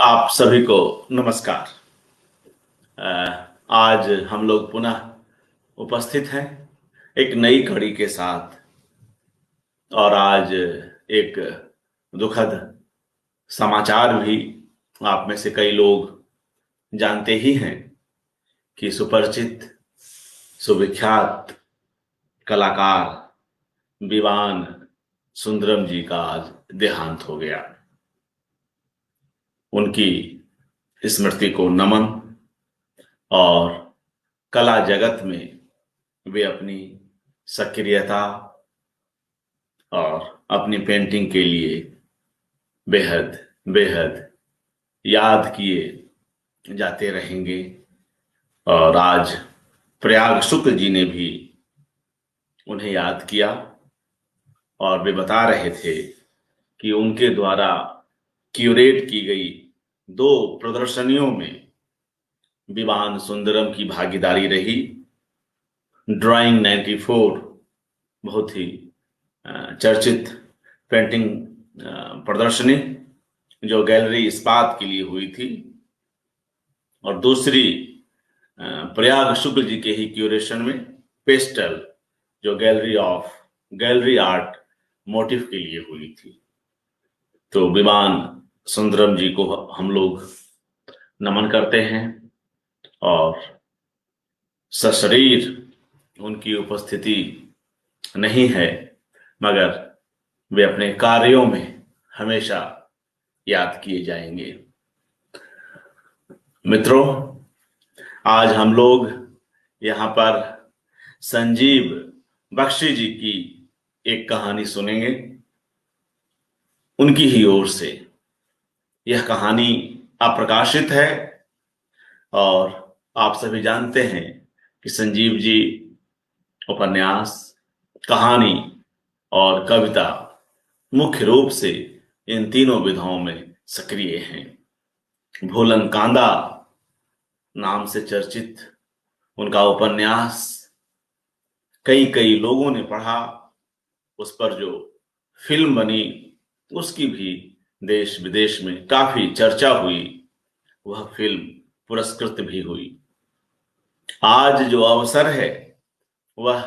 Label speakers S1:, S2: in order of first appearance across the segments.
S1: आप सभी को नमस्कार। आज हम लोग पुनः उपस्थित हैं एक नई कड़ी के साथ। और आज एक दुखद समाचार भी आप में से कई लोग जानते ही हैं कि सुपरिचित सुविख्यात कलाकार विवान सुंदरम जी का आज देहांत हो गया। उनकी स्मृति को नमन। और कला जगत में वे अपनी सक्रियता और अपनी पेंटिंग के लिए बेहद बेहद याद किए जाते रहेंगे। और आज प्रयाग शुक्ल जी ने भी उन्हें याद किया और वे बता रहे थे कि उनके द्वारा क्यूरेट की गई 2 प्रदर्शनियों में विवान सुंदरम की भागीदारी रही। ड्राइंग 94 बहुत ही चर्चित पेंटिंग प्रदर्शनी जो गैलरी इस्पात के लिए हुई थी, और दूसरी प्रयाग शुक्ल जी के ही क्यूरेशन में पेस्टल जो गैलरी आर्ट मोटिव के लिए हुई थी। तो विवान सुंदरम जी को हम लोग नमन करते हैं और सशरीर उनकी उपस्थिति नहीं है, मगर वे अपने कार्यों में हमेशा याद किए जाएंगे। मित्रों, आज हम लोग यहाँ पर संजीव बख्शी जी की एक कहानी सुनेंगे, उनकी ही ओर से। यह कहानी अप्रकाशित है और आप सभी जानते हैं कि संजीव जी उपन्यास, कहानी और कविता मुख्य रूप से इन तीनों विधाओं में सक्रिय हैं। भूलन कांदा नाम से चर्चित उनका उपन्यास कई कई लोगों ने पढ़ा। उस पर जो फिल्म बनी उसकी भी देश विदेश में काफी चर्चा हुई। वह फिल्म पुरस्कृत भी हुई। आज जो अवसर है वह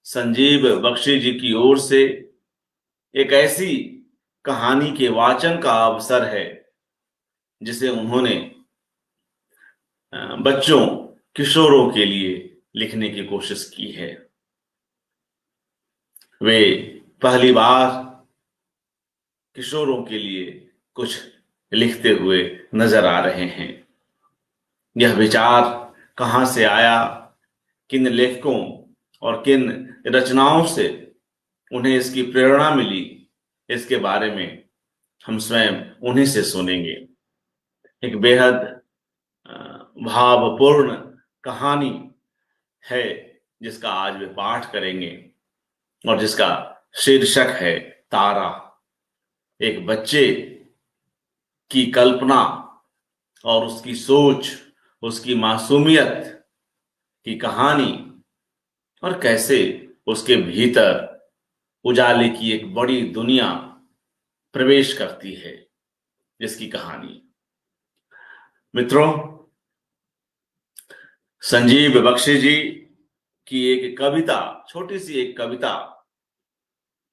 S1: संजीव बख्शी जी की ओर से एक ऐसी कहानी के वाचन का अवसर है जिसे उन्होंने बच्चों, किशोरों के लिए लिखने की कोशिश की है। वे पहली बार किशोरों के लिए कुछ लिखते हुए नजर आ रहे हैं। यह विचार कहां से आया, किन लेखकों और किन रचनाओं से उन्हें इसकी प्रेरणा मिली, इसके बारे में हम स्वयं उन्हीं से सुनेंगे। एक बेहद भावपूर्ण कहानी है जिसका आज वे पाठ करेंगे और जिसका शीर्षक है तारा। एक बच्चे की कल्पना और उसकी सोच, उसकी मासूमियत की कहानी, और कैसे उसके भीतर उजाले की एक बड़ी दुनिया प्रवेश करती है, जिसकी कहानी। मित्रों, संजीव बख्शी जी की एक कविता, छोटी सी एक कविता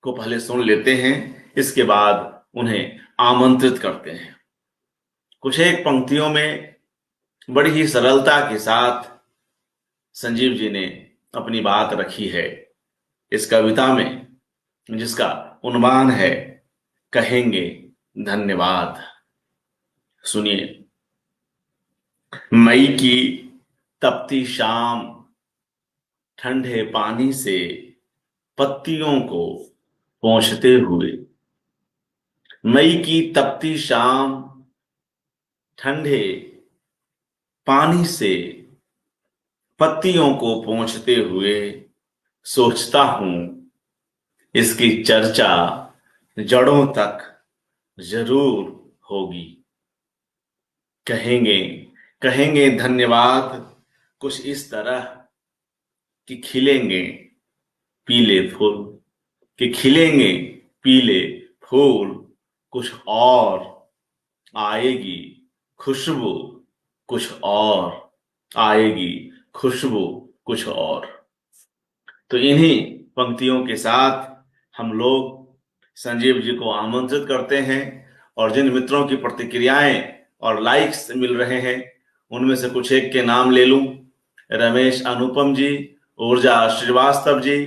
S1: को पहले सुन लेते हैं, इसके बाद उन्हें आमंत्रित करते हैं। कुछ एक पंक्तियों में बड़ी ही सरलता के साथ संजीव जी ने अपनी बात रखी है इस कविता में, जिसका उन्वान है कहेंगे धन्यवाद। सुनिए। मई की तपती शाम ठंडे पानी से पत्तियों को पोंछते हुए। मई की तपती शाम ठंडे पानी से पत्तियों को पोंछते हुए सोचता हूं इसकी चर्चा जड़ों तक जरूर होगी। कहेंगे कहेंगे धन्यवाद कुछ इस तरह कि खिलेंगे पीले फूल, कि खिलेंगे पीले फूल, कुछ और आएगी खुशबू कुछ और, आएगी खुशबू कुछ और। तो इन्हीं पंक्तियों के साथ हम लोग संजीव जी को आमंत्रित करते हैं, और जिन मित्रों की प्रतिक्रियाएं और लाइक्स मिल रहे हैं उनमें से कुछ एक के नाम ले लूं। रमेश अनुपम जी, ऊर्जा श्रीवास्तव जी,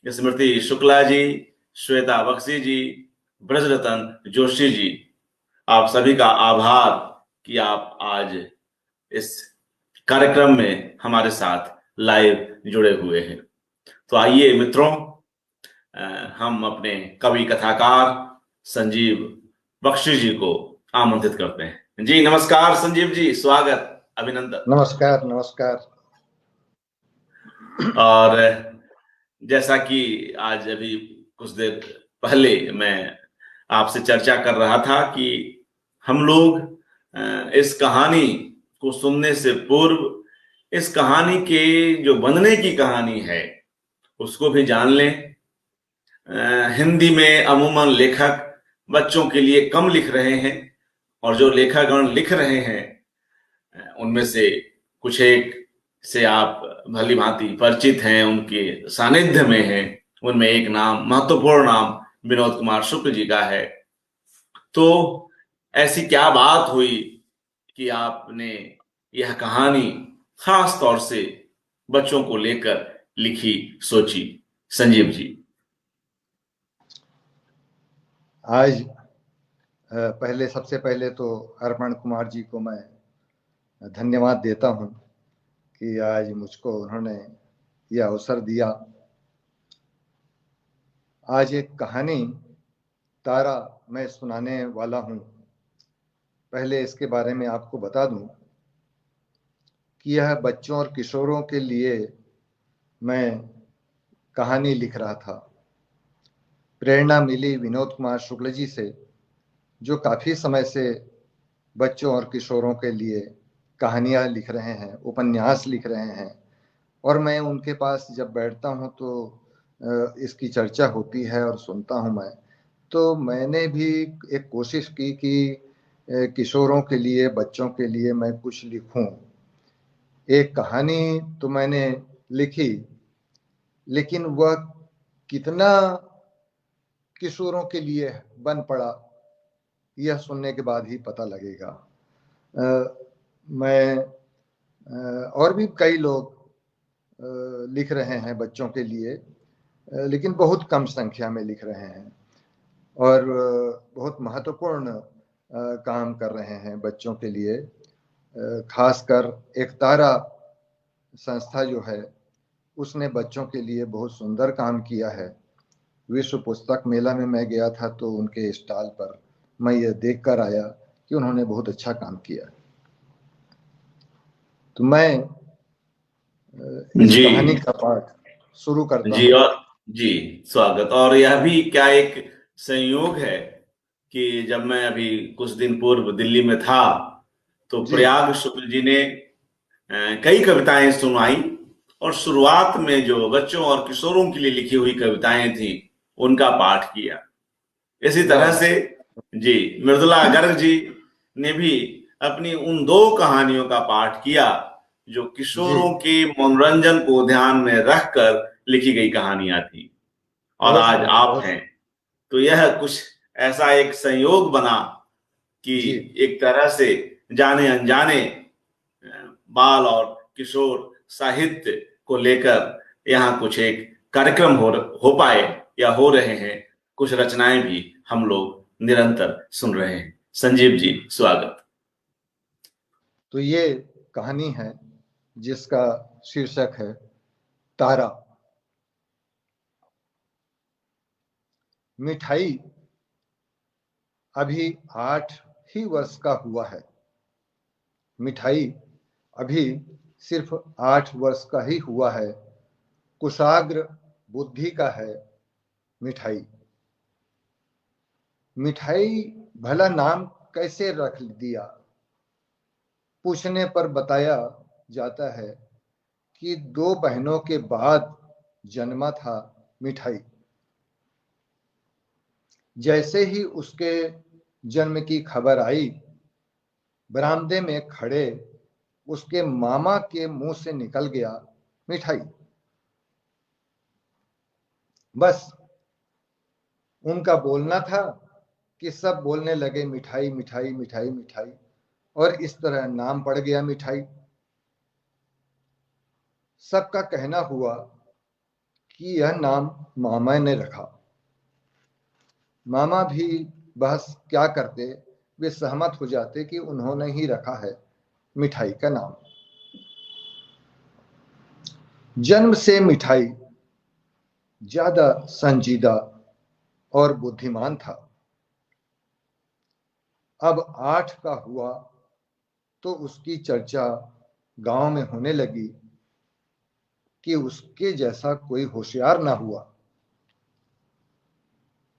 S1: स्मृति शुक्ला जी, श्वेता बख्शी जी, ब्रजरतन जोशी जी, आप सभी का आभार कि आप आज इस कार्यक्रम में हमारे साथ लाइव जुड़े हुए हैं। तो आइए मित्रों, हम अपने कवि कथाकार संजीव बख्शी जी को आमंत्रित करते हैं। जी नमस्कार संजीव जी, स्वागत, अभिनंदन।
S2: नमस्कार नमस्कार।
S1: और जैसा कि आज अभी कुछ देर पहले मैं आपसे चर्चा कर रहा था कि हम लोग इस कहानी को सुनने से पूर्व इस कहानी के जो बनने की कहानी है उसको भी जान लें। हिंदी में अमूमन लेखक बच्चों के लिए कम लिख रहे हैं, और जो लेखकगण लिख रहे हैं उनमें से कुछ एक से आप भली भांति परिचित हैं, उनके सानिध्य में हैं। उनमें एक नाम, महत्वपूर्ण नाम विनोद कुमार शुक्ल जी का है। तो ऐसी क्या बात हुई कि आपने यह कहानी खास तौर से बच्चों को लेकर लिखी, सोची, संजीव जी?
S2: आज सबसे पहले तो अर्पण कुमार जी को मैं धन्यवाद देता हूं कि आज मुझको उन्होंने यह अवसर दिया। आज एक कहानी तारा मैं सुनाने वाला हूं। पहले इसके बारे में आपको बता दूं कि यह बच्चों और किशोरों के लिए मैं कहानी लिख रहा था। प्रेरणा मिली विनोद कुमार शुक्ल जी से, जो काफ़ी समय से बच्चों और किशोरों के लिए कहानियाँ लिख रहे हैं, उपन्यास लिख रहे हैं। और मैं उनके पास जब बैठता हूँ तो इसकी चर्चा होती है और सुनता हूँ मैं। तो मैंने भी एक कोशिश की कि किशोरों के लिए, बच्चों के लिए मैं कुछ लिखूं। एक कहानी तो मैंने लिखी, लेकिन वह कितना किशोरों के लिए बन पड़ा यह सुनने के बाद ही पता लगेगा। मैं और भी कई लोग लिख रहे हैं बच्चों के लिए, लेकिन बहुत कम संख्या में लिख रहे हैं और बहुत महत्वपूर्ण काम कर रहे हैं बच्चों के लिए। खासकर एक तारा संस्था जो है उसने बच्चों के लिए बहुत सुंदर काम किया है। विश्व पुस्तक मेला में मैं गया था तो उनके स्टॉल पर मैं ये देख कर आया कि उन्होंने बहुत अच्छा काम किया। तो मैं इस
S1: जी
S2: कहानी का पाठ शुरू करता
S1: जी,
S2: हूँ।
S1: और जी स्वागत। और यह भी क्या एक संयोग है कि जब मैं अभी कुछ दिन पूर्व दिल्ली में था तो
S2: जी
S1: प्रयाग शुक्ल जी ने कई कविताएं सुनाई, और शुरुआत में जो बच्चों और किशोरों के लिए लिखी हुई कविताएं थी उनका पाठ किया। इसी तरह
S2: वाह।
S1: से जी मृदुला गर्ग जी ने भी अपनी उन दो कहानियों का पाठ किया जो
S2: जी
S1: किशोरों के मनोरंजन को ध्यान में रखकर लिखी गई कहानियां थी, और
S2: बहुत
S1: आज
S2: सुंदर,
S1: आप
S2: बहुत
S1: हैं।
S2: सुंदर।
S1: तो यह कुछ ऐसा एक संयोग बना कि
S2: जी
S1: एक तरह से जाने अनजाने बाल और किशोर साहित्य को लेकर यहाँ कुछ एक कार्यक्रम हो पाए या हो रहे हैं। कुछ रचनाएं भी हम लोग निरंतर सुन रहे हैं। संजीव जी स्वागत।
S2: तो ये कहानी है जिसका शीर्षक है तारा। मिठाई अभी 8 ही वर्ष का हुआ है। मिठाई अभी सिर्फ 8 वर्ष का ही हुआ है। कुशाग्र बुद्धि का है मिठाई। मिठाई भला नाम कैसे रख दिया? पूछने पर बताया जाता है कि 2 बहनों के बाद जन्मा था मिठाई। जैसे ही उसके जन्म की खबर आई, बरामदे में खड़े उसके मामा के मुंह से निकल गया, मिठाई। बस उनका बोलना था कि सब बोलने लगे, मिठाई मिठाई मिठाई मिठाई, और इस तरह नाम पड़ गया मिठाई। सबका कहना हुआ कि यह नाम मामा ने रखा। मामा भी बहस क्या करते, वे सहमत हो जाते कि उन्होंने ही रखा है मिठाई का नाम। जन्म से मिठाई ज्यादा संजीदा और बुद्धिमान था। अब 8 का हुआ तो उसकी चर्चा गांव में होने लगी कि उसके जैसा कोई होशियार ना हुआ।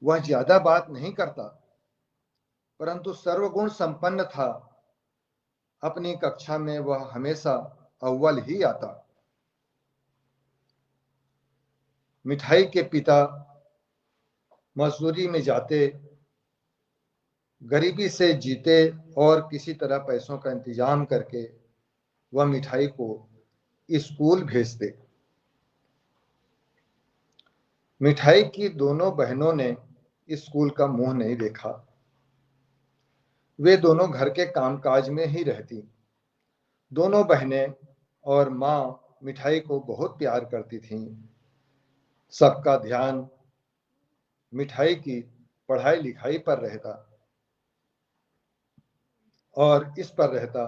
S2: वह ज्यादा बात नहीं करता, परंतु सर्वगुण संपन्न था। अपनी कक्षा में वह हमेशा अव्वल ही आता। मिठाई के पिता मजदूरी में जाते, गरीबी से जीते, और किसी तरह पैसों का इंतजाम करके वह मिठाई को स्कूल भेजते। मिठाई की दोनों बहनों ने स्कूल का मुंह नहीं देखा। वे दोनों घर के कामकाज में ही रहती। दोनों बहनें और माँ मिठाई को बहुत प्यार करती थीं। सबका ध्यान मिठाई की पढ़ाई लिखाई पर रहता और इस पर रहता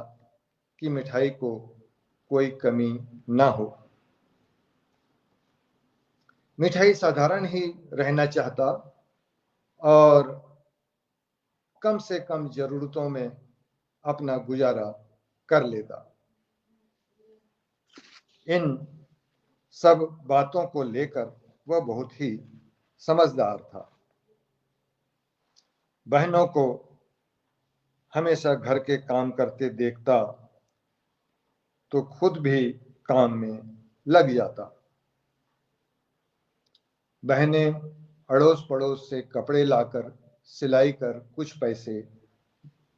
S2: कि मिठाई को कोई कमी ना हो। मिठाई साधारण ही रहना चाहता और कम से कम जरूरतों में अपना गुजारा कर लेता। इन सब बातों को लेकर वह बहुत ही समझदार था। बहनों को हमेशा घर के काम करते देखता तो खुद भी काम में लग जाता। बहनें अड़ोस पड़ोस से कपड़े लाकर सिलाई कर कुछ पैसे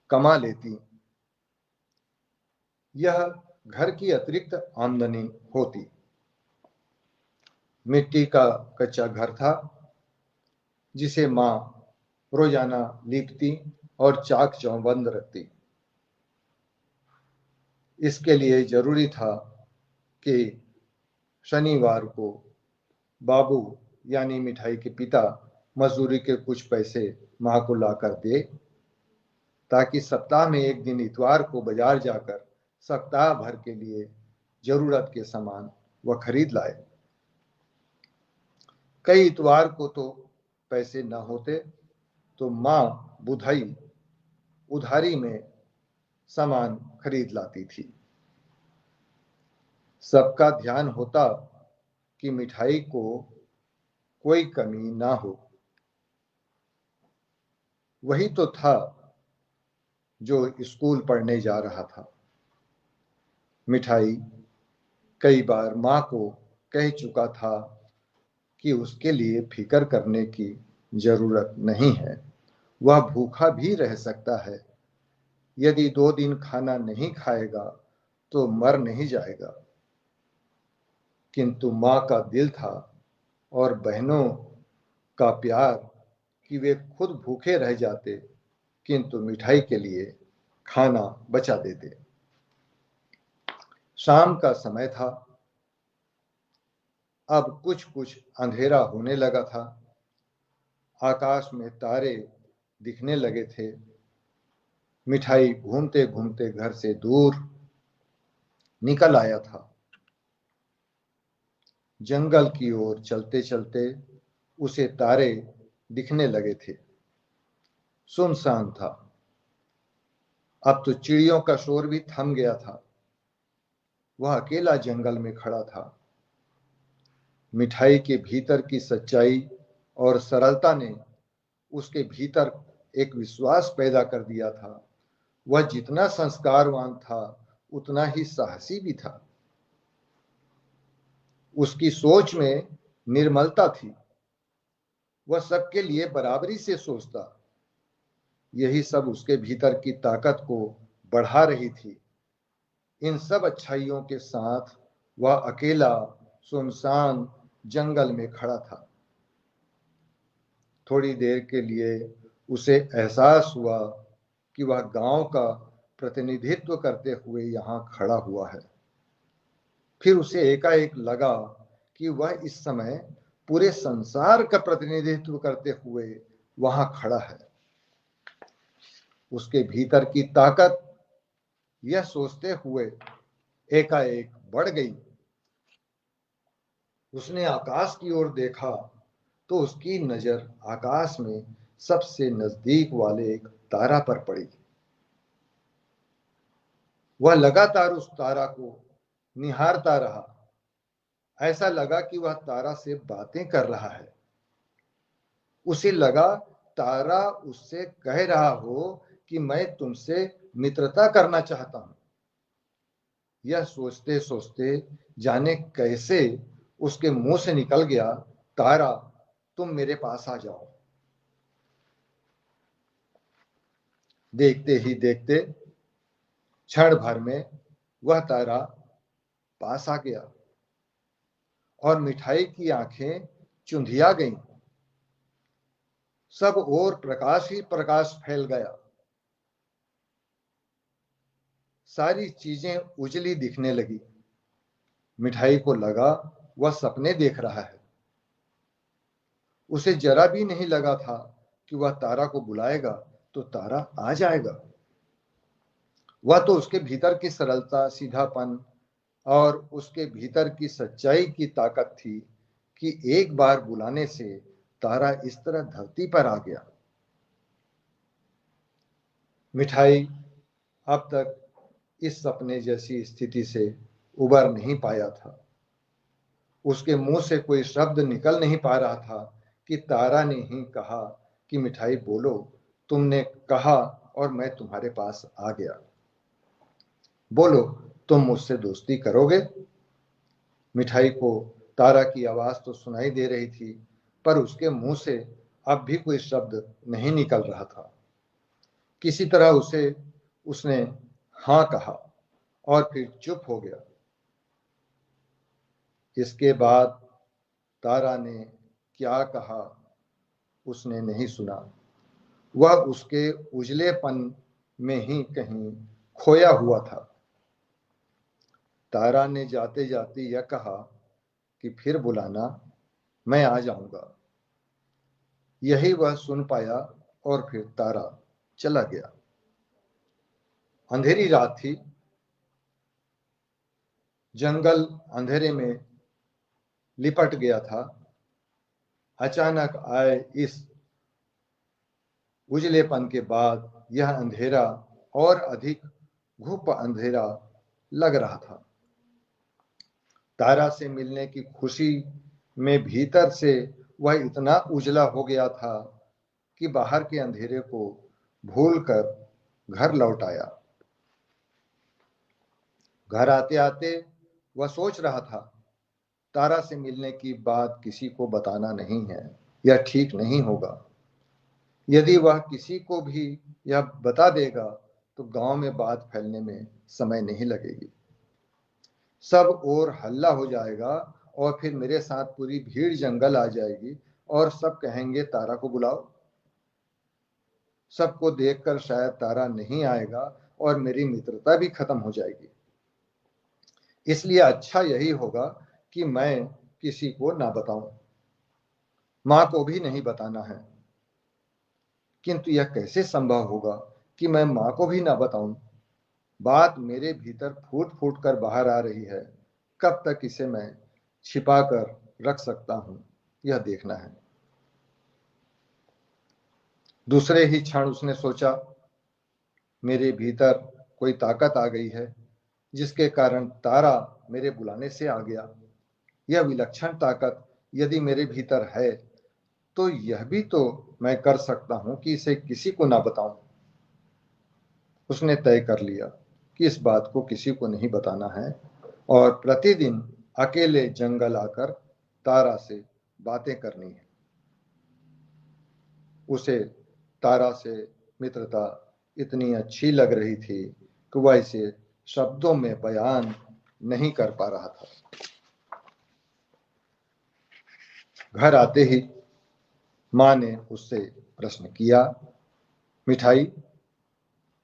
S2: कमा लेती। यह घर की अतिरिक्त आमदनी होती। मिट्टी का कच्चा घर था जिसे माँ रोजाना लीपती और चाक चौबंद रखती। इसके लिए जरूरी था कि शनिवार को बाबू यानी मिठाई के पिता मजदूरी के कुछ पैसे माँ को लाकर दे, ताकि सप्ताह में एक दिन इतवार को बाजार जाकर सप्ताह भर के लिए जरूरत के सामान वह खरीद लाए। कई इतवार को तो पैसे न होते तो माँ बुधाई उधारी में सामान खरीद लाती थी। सबका ध्यान होता कि मिठाई को कोई कमी ना हो। वही तो था जो स्कूल पढ़ने जा रहा था। मिठाई कई बार माँ को कह चुका था कि उसके लिए फिक्र करने की जरूरत नहीं है, वह भूखा भी रह सकता है। यदि 2 दिन खाना नहीं खाएगा तो मर नहीं जाएगा। किंतु माँ का दिल था और बहनों का प्यार कि वे खुद भूखे रह जाते किंतु मिठाई के लिए खाना बचा देते। शाम का समय था। अब कुछ कुछ अंधेरा होने लगा था। आकाश में तारे दिखने लगे थे। मिठाई घूमते घूमते घर से दूर निकल आया था। जंगल की ओर चलते चलते उसे तारे दिखने लगे थे। सुनसान था। अब तो चिड़ियों का शोर भी थम गया था। वह अकेला जंगल में खड़ा था। मिठाई के भीतर की सच्चाई और सरलता ने उसके भीतर एक विश्वास पैदा कर दिया था। वह जितना संस्कारवान था उतना ही साहसी भी था। उसकी सोच में निर्मलता थी। वह सबके लिए बराबरी से सोचता। यही सब उसके भीतर की ताकत को बढ़ा रही थी। इन सब अच्छाइयों के साथ वह अकेला सुनसान जंगल में खड़ा था। थोड़ी देर के लिए उसे एहसास हुआ कि वह गांव का प्रतिनिधित्व करते हुए यहाँ खड़ा हुआ है। फिर उसे एकाएक लगा कि वह इस समय पूरे संसार का प्रतिनिधित्व करते हुए वहां खड़ा है। उसके भीतर की ताकत यह सोचते हुए एकाएक बढ़ गई। उसने आकाश की ओर देखा तो उसकी नजर आकाश में सबसे नजदीक वाले एक तारा पर पड़ी। वह लगातार उस तारा को निहारता रहा। ऐसा लगा कि वह तारा से बातें कर रहा है। उसे लगा तारा उससे कह रहा हो कि मैं तुमसे मित्रता करना चाहता हूं। यह सोचते सोचते जाने कैसे उसके मुंह से निकल गया, तारा तुम मेरे पास आ जाओ। देखते ही देखते क्षण भर में वह तारा पास आ गया और मिठाई की आंखें चुंधिया गईं। सब ओर प्रकाश ही प्रकाश फैल गया। सारी चीजें उजली दिखने लगी। मिठाई को लगा वह सपने देख रहा है। उसे जरा भी नहीं लगा था कि वह तारा को बुलाएगा तो तारा आ जाएगा। वह तो उसके भीतर की सरलता, सीधापन और उसके भीतर की सच्चाई की ताकत थी कि एक बार बुलाने से तारा इस तरह धरती पर आ गया। मिठाई अब तक इस सपने जैसी स्थिति से उबर नहीं पाया था। उसके मुंह से कोई शब्द निकल नहीं पा रहा था कि तारा ने ही कहा कि मिठाई बोलो, तुमने कहा और मैं तुम्हारे पास आ गया। बोलो, तुम मुझसे दोस्ती करोगे? मिठाई को तारा की आवाज तो सुनाई दे रही थी, पर उसके मुंह से अब भी कोई शब्द नहीं निकल रहा था। किसी तरह उसने हाँ कहा और फिर चुप हो गया। इसके बाद तारा ने क्या कहा उसने नहीं सुना। वह उसके उजलेपन में ही कहीं खोया हुआ था। तारा ने जाते जाते यह कहा कि फिर बुलाना, मैं आ जाऊंगा। यही वह सुन पाया और फिर तारा चला गया। अंधेरी रात थी। जंगल अंधेरे में लिपट गया था। अचानक आए इस उजलेपन के बाद यह अंधेरा और अधिक घुप अंधेरा लग रहा था। तारा से मिलने की खुशी में भीतर से वह इतना उजला हो गया था कि बाहर के अंधेरे को भूलकर घर लौट आया। घर आते आते वह सोच रहा था, तारा से मिलने की बात किसी को बताना नहीं है, यह ठीक नहीं होगा। यदि वह किसी को भी यह बता देगा तो गांव में बात फैलने में समय नहीं लगेगी। सब ओर हल्ला हो जाएगा और फिर मेरे साथ पूरी भीड़ जंगल आ जाएगी और सब कहेंगे तारा को बुलाओ। सबको देखकर शायद तारा नहीं आएगा और मेरी मित्रता भी खत्म हो जाएगी। इसलिए अच्छा यही होगा कि मैं किसी को ना बताऊं। मां को भी नहीं बताना है। किंतु यह कैसे संभव होगा कि मैं मां को भी ना बताऊं? बात मेरे भीतर फूट फूट कर बाहर आ रही है। कब तक इसे मैं छिपा कर रख सकता हूं, यह देखना है। दूसरे ही क्षण उसने सोचा, मेरे भीतर कोई ताकत आ गई है जिसके कारण तारा मेरे बुलाने से आ गया। यह विलक्षण ताकत यदि मेरे भीतर है तो यह भी तो मैं कर सकता हूं कि इसे किसी को ना बताऊं। उसने तय कर लिया कि इस बात को किसी को नहीं बताना है और प्रतिदिन अकेले जंगल आकर तारा से बातें करनी है। उसे तारा से मित्रता इतनी अच्छी लग रही थी कि वह इसे शब्दों में बयान नहीं कर पा रहा था। घर आते ही माँ ने उससे प्रश्न किया, मिठाई,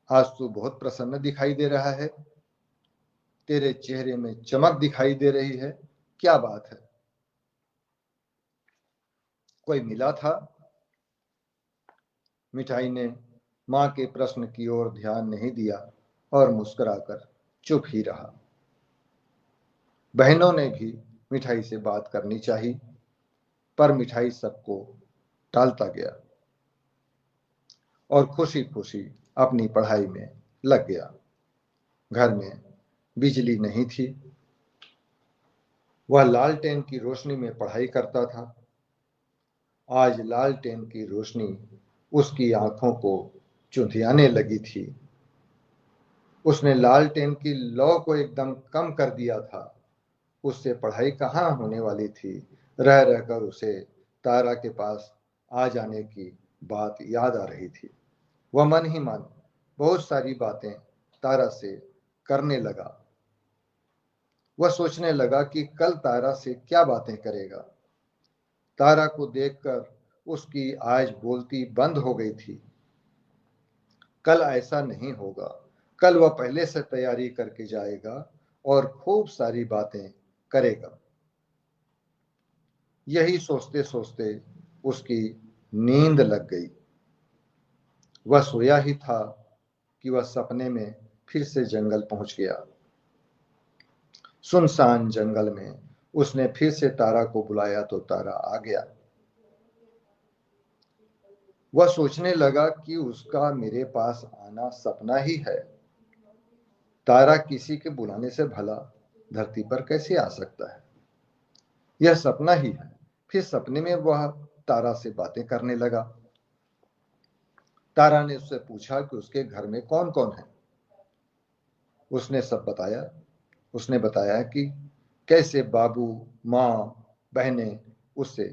S2: आज तू बहुत प्रसन्न दिखाई दे रहा है, तेरे चेहरे में चमक दिखाई दे रही है, क्या बात है? कोई मिला था? मिठाई ने माँ के प्रश्न की ओर ध्यान नहीं दिया और मुस्कुराकर चुप ही रहा। बहनों ने भी मिठाई से बात करनी चाहिए, पर मिठाई सबको टालता गया और खुशी खुशी अपनी पढ़ाई में लग गया। घर में बिजली नहीं थी, वह लालटेन की रोशनी में पढ़ाई करता था। आज लालटेन की रोशनी उसकी आंखों को चुंधियाने लगी थी। उसने लालटेन की लौ को एकदम कम कर दिया था। उससे पढ़ाई कहाँ होने वाली थी। रह रहकर उसे तारा के पास आ जाने की बात याद आ रही थी। वह मन ही मन बहुत सारी बातें तारा से करने लगा। वह सोचने लगा कि कल तारा से क्या बातें करेगा। तारा को देखकर उसकी आज बोलती बंद हो गई थी। कल ऐसा नहीं होगा, कल वह पहले से तैयारी करके जाएगा और खूब सारी बातें करेगा। यही सोचते सोचते उसकी नींद लग गई। वह सोया ही था कि वह सपने में फिर से जंगल पहुंच गया। सुनसान जंगल में उसने फिर से तारा को बुलाया तो तारा आ गया। वह सोचने लगा कि उसका मेरे पास आना सपना ही है। तारा किसी के बुलाने से भला धरती पर कैसे आ सकता है? यह सपना ही है। फिर सपने में वह तारा से बातें करने लगा। तारा ने उससे पूछा कि उसके घर में कौन कौन है। उसने सब बताया। उसने बताया कि कैसे बाबू, माँ, बहनें उससे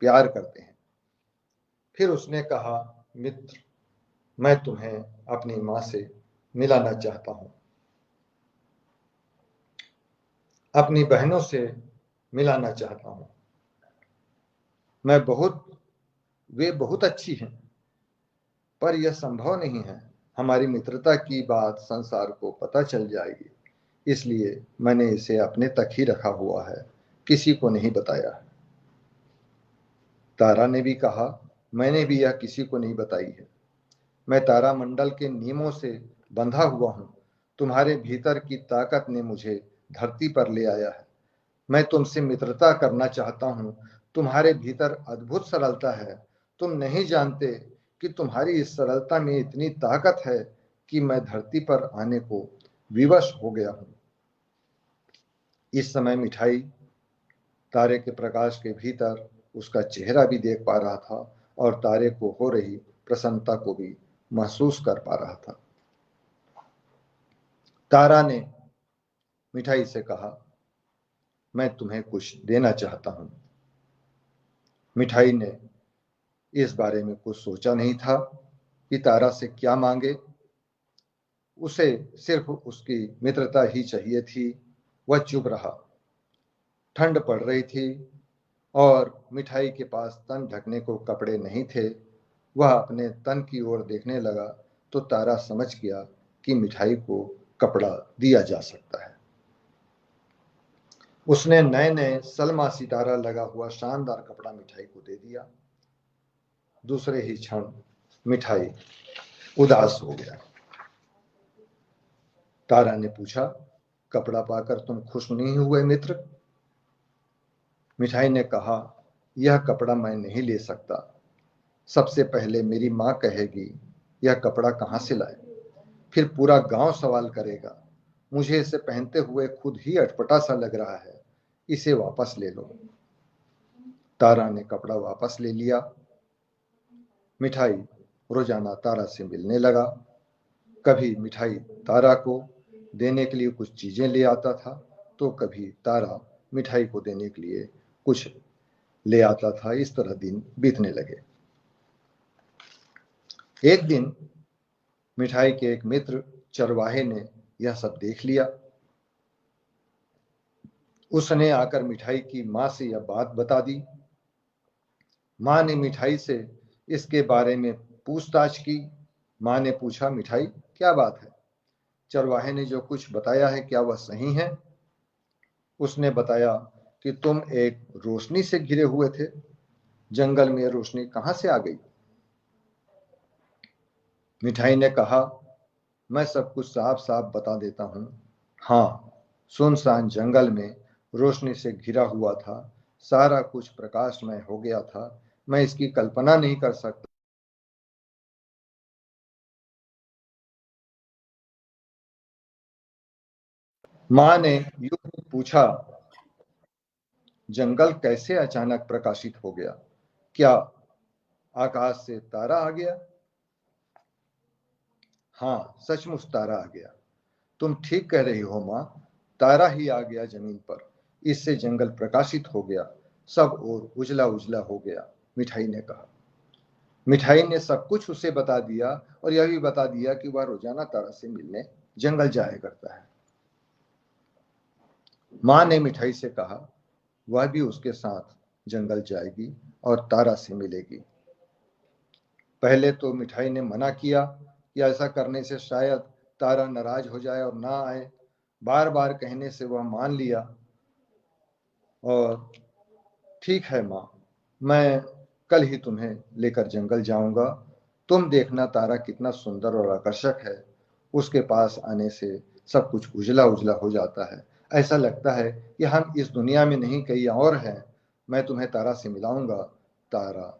S2: प्यार करते हैं। फिर उसने कहा, मित्र, मैं तुम्हें अपनी माँ से मिलाना चाहता हूँ, अपनी बहनों से मिलाना चाहता हूँ। वे बहुत अच्छी हैं, पर यह संभव नहीं है। हमारी मित्रता की बात संसार को पता चल जाएगी, इसलिए मैंने इसे अपने तक ही रखा हुआ है, किसी को नहीं बताया। तारा ने भी कहा, मैंने भी यह किसी को नहीं बताई है। मैं तारामंडल के नियमों से बंधा हुआ हूँ। तुम्हारे भीतर की ताकत ने मुझे धरती पर ले आया है। मैं तुमसे मित्रता करना चाहता हूँ। तुम्हारे भीतर अद्भुत सरलता है। तुम नहीं जानते कि तुम्हारी इस सरलता में इतनी ताकत है कि मैं धरती पर आने को विवश हो गया हूँ। इस समय मिठाई तारे के प्रकाश के भीतर उसका चेहरा भी देख पा रहा था और तारे को हो रही प्रसन्नता को भी महसूस कर पा रहा था। तारा ने मिठाई से कहा, मैं तुम्हें कुछ देना चाहता हूं। मिठाई ने इस बारे में कुछ सोचा नहीं था कि तारा से क्या मांगे। उसे सिर्फ उसकी मित्रता ही चाहिए थी। वह चुप रहा। ठंड पड़ रही थी और मिठाई के पास तन ढकने को कपड़े नहीं थे। वह अपने तन की ओर देखने लगा तो तारा समझ गया कि मिठाई को कपड़ा दिया जा सकता है। उसने नए नए सलमा सितारा लगा हुआ शानदार कपड़ा मिठाई को दे दिया। दूसरे ही क्षण मिठाई उदास हो गया। तारा ने पूछा, कपड़ा पाकर तुम खुश नहीं हुए मित्र? मिठाई ने कहा, यह कपड़ा मैं नहीं ले सकता। सबसे पहले मेरी माँ कहेगी, यह कपड़ा कहाँ से लाए? फिर पूरा गांव सवाल करेगा। मुझे इसे पहनते हुए खुद ही अटपटा सा लग रहा है। इसे वापस ले लो। तारा ने कपड़ा वापस ले लिया। मिठाई रोजाना तारा से मिलने लगा। कभी मिठाई तारा को देने के लिए कुछ चीजें ले आता था तो कभी तारा मिठाई को देने के लिए कुछ ले आता था। इस तरह दिन बीतने लगे। एक दिन मिठाई के एक मित्र चरवाहे ने यह सब देख लिया। उसने आकर मिठाई की माँ से यह बात बता दी। माँ ने मिठाई से इसके बारे में पूछताछ की। माँ ने पूछा, मिठाई क्या बात है? चरवाहे ने जो कुछ बताया है क्या वह सही है? उसने बताया कि तुम एक रोशनी से घिरे हुए थे। जंगल में रोशनी कहाँ से आ गई? मिठाई ने कहा, मैं सब कुछ साफ साफ बता देता हूँ। हाँ, सुनसान जंगल में रोशनी से घिरा हुआ था। सारा कुछ प्रकाशमय हो गया था। मैं इसकी कल्पना नहीं कर सकता। माँ ने यूं ही पूछा, जंगल कैसे अचानक प्रकाशित हो गया? क्या आकाश से तारा आ गया? हाँ, सचमुच तारा आ गया। तुम ठीक कह रही हो माँ, तारा ही आ गया जमीन पर। इससे जंगल प्रकाशित हो गया, सब और उजला उजला हो गया, मिठाई ने कहा। मिठाई ने सब कुछ उसे बता दिया और यह भी बता दिया कि वह रोजाना तारा से मिलने जंगल जाया करता है। माँ ने मिठाई से कहा, वह भी उसके साथ जंगल जाएगी और तारा से मिलेगी। पहले तो मिठाई ने मना किया कि ऐसा करने से शायद तारा नाराज हो जाए और ना आए। बार बार कहने से वह मान लिया और ठीक है माँ, मैं कल ही तुम्हें लेकर जंगल जाऊंगा। तुम देखना तारा कितना सुंदर और आकर्षक है। उसके पास आने से सब कुछ उजला उजला हो जाता है। ऐसा लगता है कि हम इस दुनिया में नहीं कहीं और हैं। मैं तुम्हें तारा से मिलाऊंगा, तारा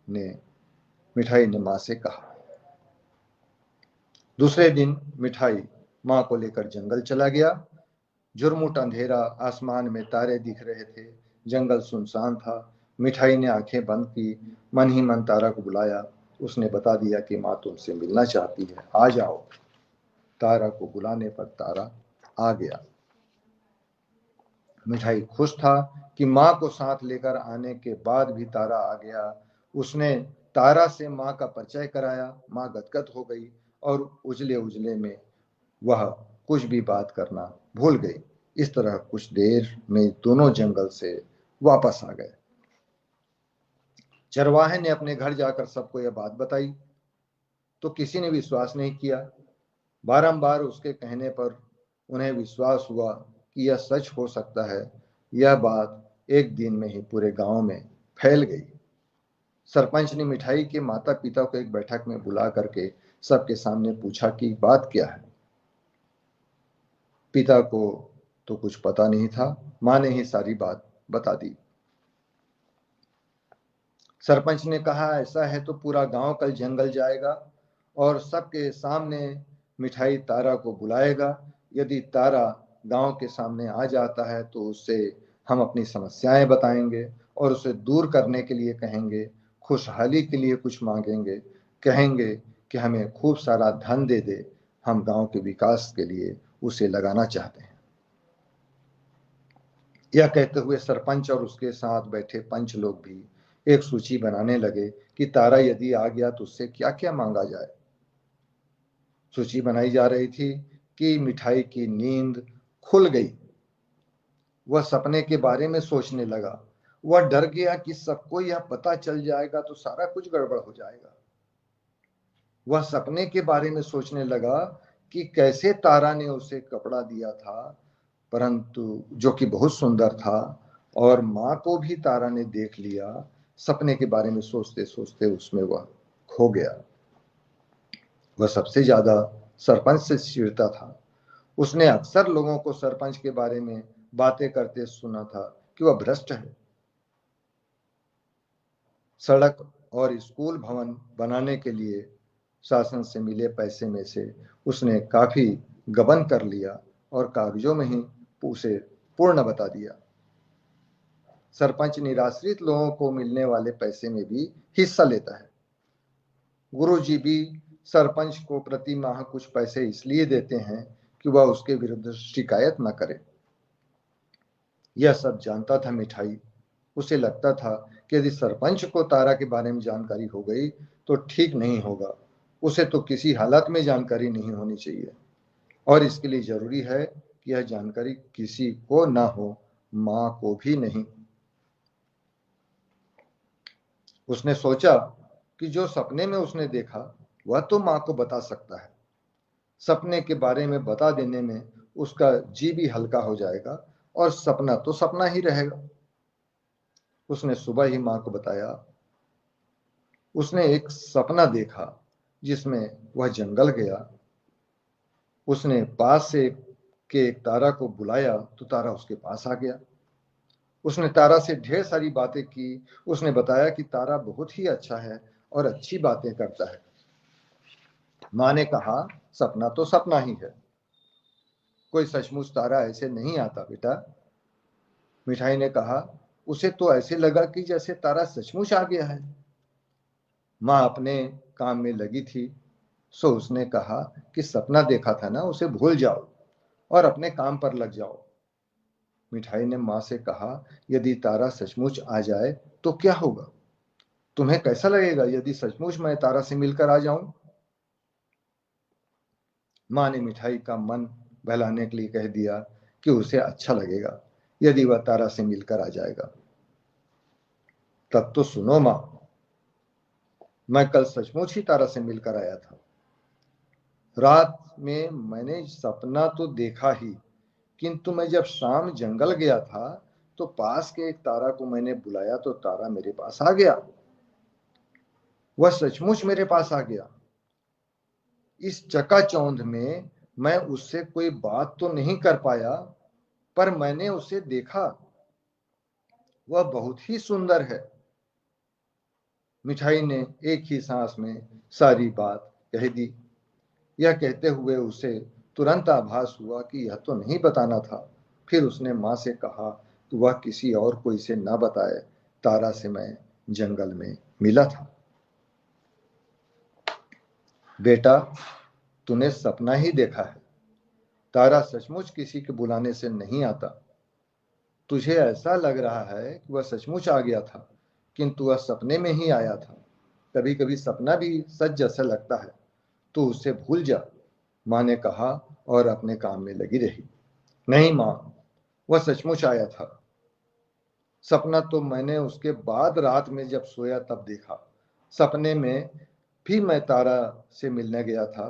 S2: ने मिठाई ने माँ से कहा। दूसरे दिन मिठाई माँ को लेकर जंगल चला गया। झुरमुट अंधेरा, आसमान में तारे दिख रहे थे, जंगल सुनसान था। मिठाई ने आंखें बंद की, मन ही मन तारा को बुलाया। उसने बता दिया कि माँ तुमसे मिलना चाहती है, आ जाओ। तारा को बुलाने पर तारा आ गया। मिठाई खुश था कि माँ को साथ लेकर आने के बाद भी तारा आ गया। उसने तारा से माँ का परिचय कराया। माँ गदगद हो गई और उजले उजले में वह कुछ भी बात करना भूल गई। इस तरह कुछ देर में दोनों जंगल से वापस आ गए। चरवाहे ने अपने घर जाकर सबको यह बात बताई तो किसी ने विश्वास नहीं किया। बारंबार उसके कहने पर उन्हें विश्वास हुआ कि यह सच हो सकता है। यह बात एक दिन में ही पूरे गांव में फैल गई। सरपंच ने मिठाई के माता पिता को एक बैठक में बुला करके सबके सामने पूछा कि बात क्या है। पिता को तो कुछ पता नहीं था। माँ ने ही सारी बात बता दी। सरपंच ने कहा, ऐसा है तो पूरा गांव कल जंगल जाएगा और सबके सामने मिठाई तारा को बुलाएगा। यदि तारा गांव के सामने आ जाता है तो उससे हम अपनी समस्याएं बताएंगे और उसे दूर करने के लिए कहेंगे, खुशहाली के लिए कुछ मांगेंगे, कहेंगे कि हमें खूब सारा धन दे दे। हम गांव के विकास के लिए उसे लगाना चाहते हैं। यह कहते हुए सरपंच और उसके साथ बैठे पंच लोग भी एक सूची बनाने लगे कि तारा यदि आ गया तो उससे क्या क्या मांगा जाए। सूची बनाई जा रही थी कि मिठाई की नींद खुल गई। वह सपने के बारे में सोचने लगा। वह डर गया कि सबको यह पता चल जाएगा तो सारा कुछ गड़बड़ हो जाएगा। वह सपने के बारे में सोचने लगा कि कैसे तारा ने उसे कपड़ा दिया था, परंतु जो कि बहुत सुंदर था, और माँ को भी तारा ने देख लिया। सपने के बारे में सोचते सोचते उसमें वह खो गया। वह सबसे ज्यादा सरपंच से चिढ़ता था। उसने अक्सर लोगों को सरपंच के बारे में बातें करते सुना था कि वह भ्रष्ट है। सड़क और स्कूल भवन बनाने के लिए शासन से मिले पैसे में से उसने काफी गबन कर लिया और कागजों में ही उसे पूर्ण बता दिया। सरपंच निराश्रित लोगों को मिलने वाले पैसे में भी हिस्सा लेता है। गुरुजी भी सरपंच को प्रति माह कुछ पैसे इसलिए देते हैं कि वह उसके विरुद्ध शिकायत न करे। यह सब जानता था मिठाई। उसे लगता था कि यदि सरपंच को तारा के बारे में जानकारी हो गई तो ठीक नहीं होगा। उसे तो किसी हालत में जानकारी नहीं होनी चाहिए। और इसके लिए जरूरी है कि यह जानकारी किसी को ना हो, मां को भी नहीं। उसने सोचा कि जो सपने में उसने देखा वह तो मां को बता सकता है। सपने के बारे में बता देने में उसका जी भी हल्का हो जाएगा और सपना तो सपना ही रहेगा। उसने सुबह ही मां को बताया। उसने एक सपना देखा जिसमें वह जंगल गया। उसने पास से के एक तारा को बुलाया तो तारा उसके पास आ गया। उसने तारा से ढेर सारी बातें की। उसने बताया कि तारा बहुत ही अच्छा है और अच्छी बातें करता है। मां ने कहा, सपना तो सपना ही है, कोई सचमुच तारा ऐसे नहीं आता बेटा। मिठाई ने कहा, उसे तो ऐसे लगा कि जैसे तारा सचमुच आ गया है। मां अपने काम में लगी थी, सो उसने कहा कि सपना देखा था ना, उसे भूल जाओ और अपने काम पर लग जाओ। मिठाई ने मां से कहा, यदि तारा सचमुच आ जाए तो क्या होगा? तुम्हें कैसा लगेगा यदि सचमुच मैं तारा से मिलकर आ जाऊं? मां ने मिठाई का मन बहलाने के लिए कह दिया कि उसे अच्छा लगेगा यदि वह तारा से मिलकर आ जाएगा। तब तो सुनो मां, मैं कल सचमुच ही तारा से मिलकर आया था। रात में मैंने सपना तो देखा ही, किंतु मैं जब शाम जंगल गया था तो पास के एक तारा को मैंने बुलाया तो तारा मेरे पास आ गया। वह सचमुच मेरे पास आ गया। इस चकाचौंध में मैं उससे कोई बात तो नहीं कर पाया, पर मैंने उसे देखा। वह बहुत ही सुंदर है। मिठाई ने एक ही सांस में सारी बात कह दी। यह कहते हुए उसे तुरंत आभास हुआ कि यह तो नहीं बताना था। फिर उसने मां से कहा कि वह किसी और को इसे न बताए, तारा से मैं जंगल में मिला था। बेटा, तूने सपना ही देखा है, तारा सचमुच किसी के बुलाने से नहीं आता। तुझे ऐसा लग रहा है कि वह सचमुच आ गया था, किंतु वह सपने में ही आया था। कभी कभी सपना भी सच जैसा लगता है, तो उसे भूल जा, मां ने कहा और अपने काम में लगी रही। नहीं मां, वह सचमुच आया था। सपना तो मैंने उसके बाद रात में जब सोया तब देखा। सपने में भी मैं तारा से मिलने गया था,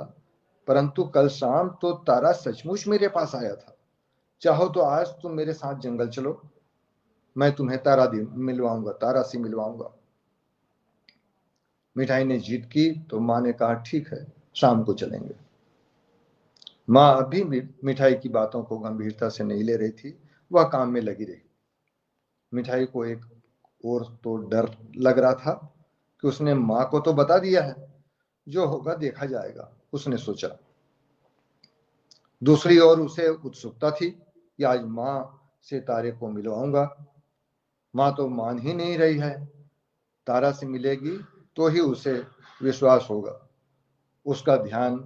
S2: परंतु कल शाम तो तारा सचमुच मेरे पास आया था। चाहो तो आज तुम मेरे साथ जंगल चलो, मैं तुम्हें मिलवाऊंगा, तारा से मिलवाऊंगा। मिठाई ने जिद की तो मां ने कहा, ठीक है, शाम को चलेंगे। मां अभी मिठाई की बातों को गंभीरता से नहीं ले रही थी, वह काम में लगी रही। मिठाई को एक और तो डर लग रहा था कि उसने मां को तो बता दिया है, जो होगा देखा जाएगा, उसने सोचा। दूसरी ओर उसे उत्सुकता थी कि आज मां से तारे को मिलवाऊंगा। मां तो मान ही नहीं रही है। तारा से मिलेगी तो ही उसे विश्वास होगा। उसका ध्यान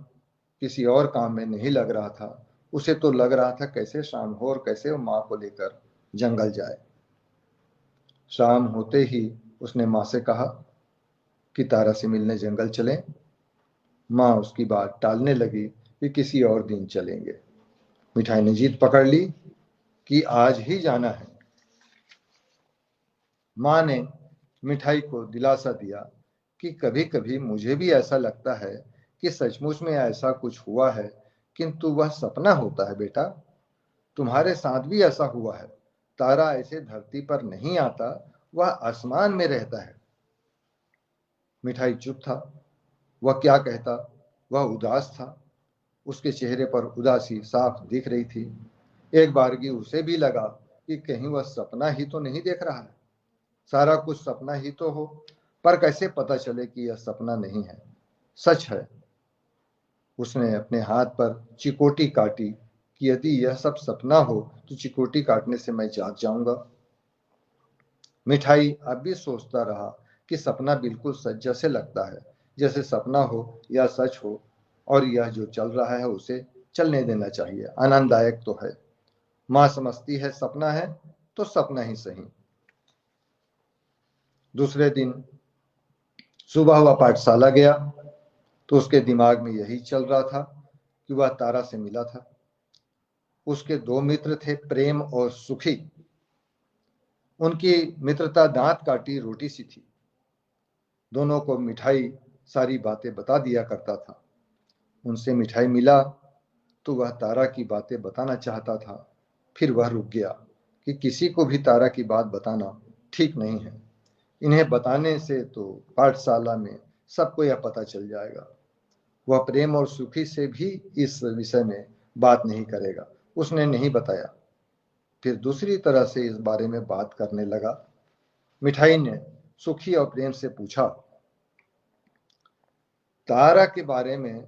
S2: किसी और काम में नहीं लग रहा था। उसे तो लग रहा था कैसे शाम हो और कैसे वो मां को लेकर जंगल जाए। शाम होते ही उसने मां से कहा कि तारा से मिलने जंगल चलें। मां उसकी बात टालने लगी कि किसी और दिन चलेंगे। मिठाई ने जीत पकड़ ली कि आज ही जाना है। मां ने मिठाई को दिलासा दिया कि कभी कभी मुझे भी ऐसा लगता है कि सचमुच में ऐसा कुछ हुआ है, किंतु वह सपना होता है बेटा। तुम्हारे साथ भी ऐसा हुआ है। तारा ऐसे धरती पर नहीं आता, वह आसमान में रहता है। मिठाई चुप था। वह क्या कहता? वह उदास था। उसके चेहरे पर उदासी साफ दिख रही थी। एक बारगी उसे भी लगा कि कहीं वह सपना ही तो नहीं देख रहा है। सारा कुछ सपना ही तो हो, पर कैसे पता चले कि यह सपना नहीं है, सच है। उसने अपने हाथ पर चिकोटी काटी कि यदि यह सब सपना हो तो चिकोटी काटने से मैं जाग जाऊंगा। मिठाई अब भी सोचता रहा कि सपना बिल्कुल सच जैसे लगता है, जैसे सपना हो या सच हो, और यह जो चल रहा है उसे चलने देना चाहिए, आनंददायक तो है। मां समझती है सपना है तो सपना ही सही। दूसरे दिन सुबह वह पाठशाला गया तो उसके दिमाग में यही चल रहा था कि वह तारा से मिला था। उसके दो मित्र थे, प्रेम और सुखी। उनकी मित्रता दांत काटी रोटी सी थी। दोनों को मिठाई सारी बातें बता दिया करता था। उनसे मिठाई मिला तो वह तारा की बातें बताना चाहता था। फिर वह रुक गया कि किसी को भी तारा की बात बताना ठीक नहीं है। इन्हें बताने से तो पाठशाला में सबको यह पता चल जाएगा। वह प्रेम और सुखी से भी इस विषय में बात नहीं करेगा। उसने नहीं बताया। फिर दूसरी तरह से इस बारे में बात करने लगा। मिठाई ने सुखी और प्रेम से पूछा, तारा के बारे में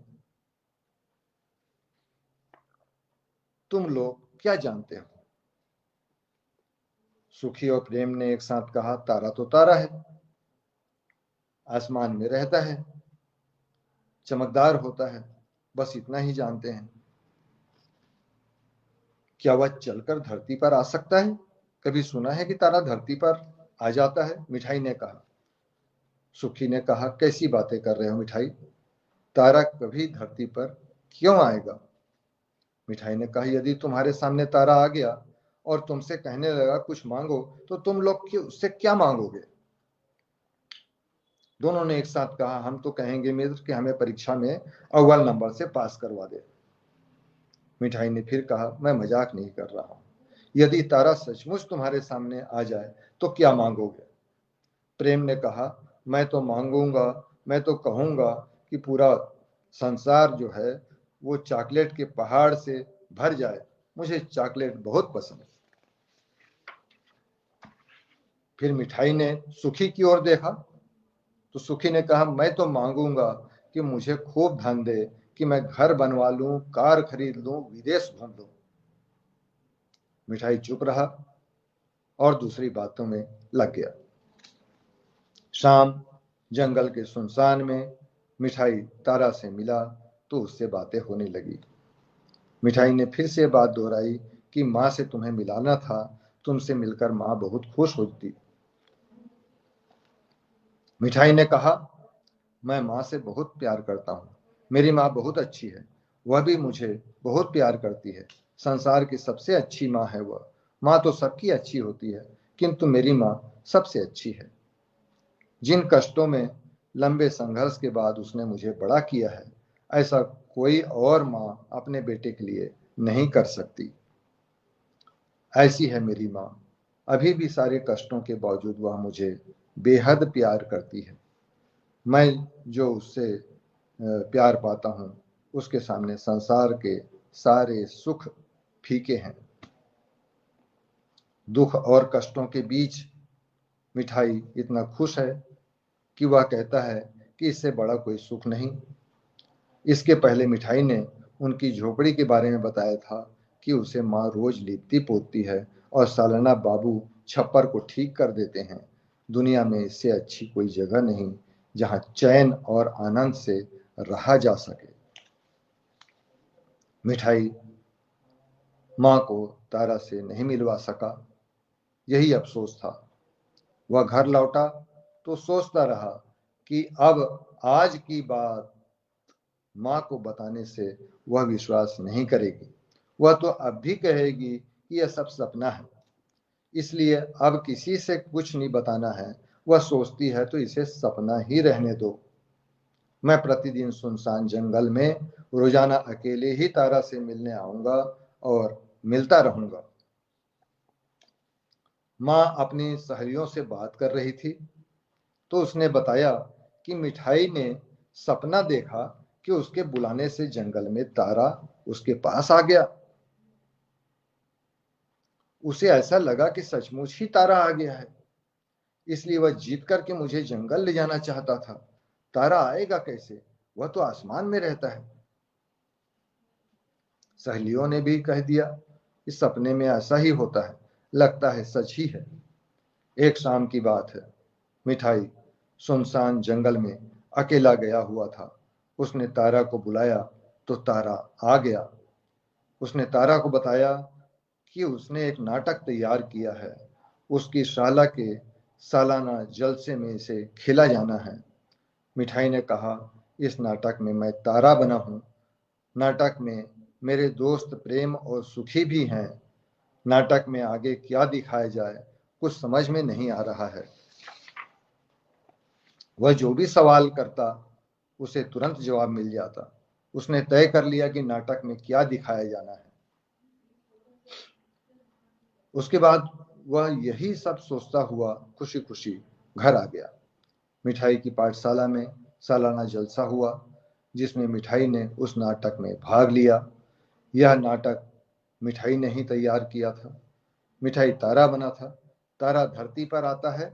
S2: तुम लोग क्या जानते हो? सुखी और प्रेम ने एक साथ कहा, तारा तो तारा है, आसमान में रहता है, चमकदार होता है, बस इतना ही जानते हैं। क्या वह चलकर धरती पर आ सकता है? कभी सुना है कि तारा धरती पर आ जाता है? मिठाई ने कहा। सुखी ने कहा, कैसी बातें कर रहे हो मिठाई, तारा कभी धरती पर क्यों आएगा? मिठाई ने कहा, यदि तुम्हारे सामने तारा आ गया और तुमसे कहने लगा कुछ मांगो, तो तुम लोग उससे क्या मांगोगे? दोनों ने एक साथ कहा, हम तो कहेंगे मित्र कि हमें परीक्षा में अव्वल नंबर से पास करवा दे। मिठाई ने फिर कहा, मैं मजाक नहीं कर रहा हूं, यदि तारा सचमुच तुम्हारे सामने आ जाए तो क्या मांगोगे? प्रेम ने कहा, मैं तो कहूंगा कि पूरा संसार जो है वो चॉकलेट के पहाड़ से भर जाए। मुझे चॉकलेट बहुत पसंद है। फिर मिठाई ने सुखी की ओर देखा तो सुखी ने कहा, मैं तो मांगूंगा कि मुझे खूब धन दे, कि मैं घर बनवा लूं, कार खरीद लूं, विदेश घूम लूं। मिठाई चुप रहा और दूसरी बातों में लग गया। शाम जंगल के सुनसान में मिठाई तारा से मिला तो उससे बातें होने लगी। मिठाई ने फिर से बात दोहराई कि माँ से तुम्हें मिलाना था, तुमसे मिलकर माँ बहुत खुश होती। मिठाई ने कहा, मैं माँ से बहुत प्यार करता हूँ, मेरी माँ बहुत अच्छी है, वह भी मुझे बहुत प्यार करती है। संसार की सबसे अच्छी माँ है वह। माँ तो सबकी अच्छी होती है, किंतु मेरी माँ सबसे अच्छी है। जिन कष्टों में लंबे संघर्ष के बाद उसने मुझे बड़ा किया है, ऐसा कोई और माँ अपने बेटे के लिए नहीं कर सकती। ऐसी है मेरी माँ। अभी भी सारे कष्टों के बावजूद वह मुझे बेहद प्यार करती है। मैं जो उससे प्यार पाता हूँ, उसके सामने संसार के सारे सुख फीके हैं। दुख और कष्टों के बीच मिठाई इतना खुश है कि वह कहता है कि इससे बड़ा कोई सुख नहीं। इसके पहले मिठाई ने उनकी झोपड़ी के बारे में बताया था कि उसे माँ रोज लिपती पोतती है और सालाना बाबू छप्पर को ठीक कर देते हैं। दुनिया में इससे अच्छी कोई जगह नहीं जहाँ चैन और आनंद से रहा जा सके। मिठाई माँ को तारा से नहीं मिलवा सका, यही अफसोस था। वह घर लौटा तो सोचता रहा कि अब आज की बात माँ को बताने से वह विश्वास नहीं करेगी। वह तो अब भी कहेगी कि यह सब सपना है, इसलिए अब किसी से कुछ नहीं बताना है। वह सोचती है तो इसे सपना ही रहने दो। मैं प्रतिदिन सुनसान जंगल में रोजाना अकेले ही तारा से मिलने आऊंगा और मिलता रहूंगा। माँ अपनी सहेलियों से बात कर रही थी तो उसने बताया कि मिठाई ने सपना देखा कि उसके बुलाने से जंगल में तारा उसके पास आ गया। उसे ऐसा लगा कि सचमुच ही तारा आ गया है, इसलिए वह जीत करके मुझे जंगल ले जाना चाहता था। तारा आएगा कैसे, वह तो आसमान में रहता है। सहेलियों ने भी कह दिया, इस सपने में ऐसा ही होता है, लगता है सच ही है। एक शाम की बात है। मिठाई सुनसान जंगल में अकेला गया हुआ था। उसने तारा को बुलाया तो तारा आ गया। उसने तारा को बताया कि उसने एक नाटक तैयार किया है, उसकी शाला के सालाना जलसे में इसे खेला जाना है। मिठाई ने कहा, इस नाटक में मैं तारा बना हूं, नाटक में मेरे दोस्त प्रेम और सुखी भी हैं। नाटक में आगे क्या दिखाया जाए कुछ समझ में नहीं आ रहा है। वह जो भी सवाल करता उसे तुरंत जवाब मिल जाता। उसने तय कर लिया कि नाटक में क्या दिखाया जाना है। उसके बाद वह यही सब सोचता हुआ खुशी खुशी घर आ गया। मिठाई की पाठशाला में सालाना जलसा हुआ जिसमें मिठाई ने उस नाटक में भाग लिया। यह नाटक मिठाई ने ही तैयार किया था। मिठाई तारा बना था। तारा धरती पर आता है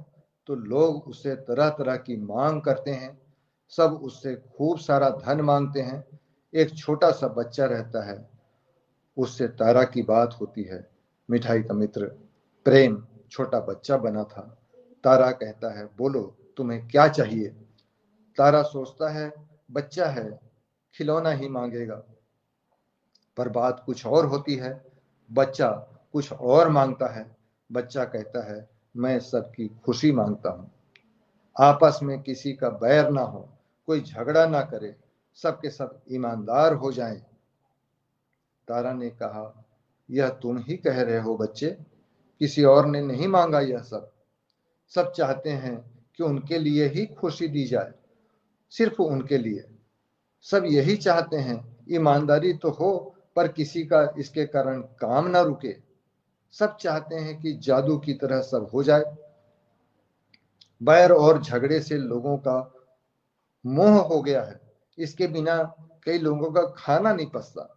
S2: तो लोग उससे तरह तरह की मांग करते हैं। सब उससे खूब सारा धन मांगते हैं। एक छोटा सा बच्चा रहता है, उससे तारा की बात होती है। मिठाई का मित्र प्रेम छोटा बच्चा बना था। तारा कहता है, बोलो तुम्हें क्या चाहिए। तारा सोचता है, बच्चा है, खिलौना ही मांगेगा। पर बात कुछ और होती है। बच्चा कुछ और मांगता है। बच्चा कहता है, मैं सबकी खुशी मांगता हूँ, आपस में किसी का बैर ना हो, कोई झगड़ा ना करे, सबके सब ईमानदार हो जाएं। तारा ने कहा, यह तुम ही कह रहे हो बच्चे, किसी और ने नहीं मांगा। यह सब सब चाहते हैं कि उनके लिए ही खुशी दी जाए, सिर्फ उनके लिए। सब यही चाहते हैं, ईमानदारी तो हो पर किसी का इसके कारण काम ना रुके। सब चाहते हैं कि जादू की तरह सब हो जाए। बैर और झगड़े से लोगों का मोह हो गया है। इसके बिना कई लोगों का खाना नहीं पचता।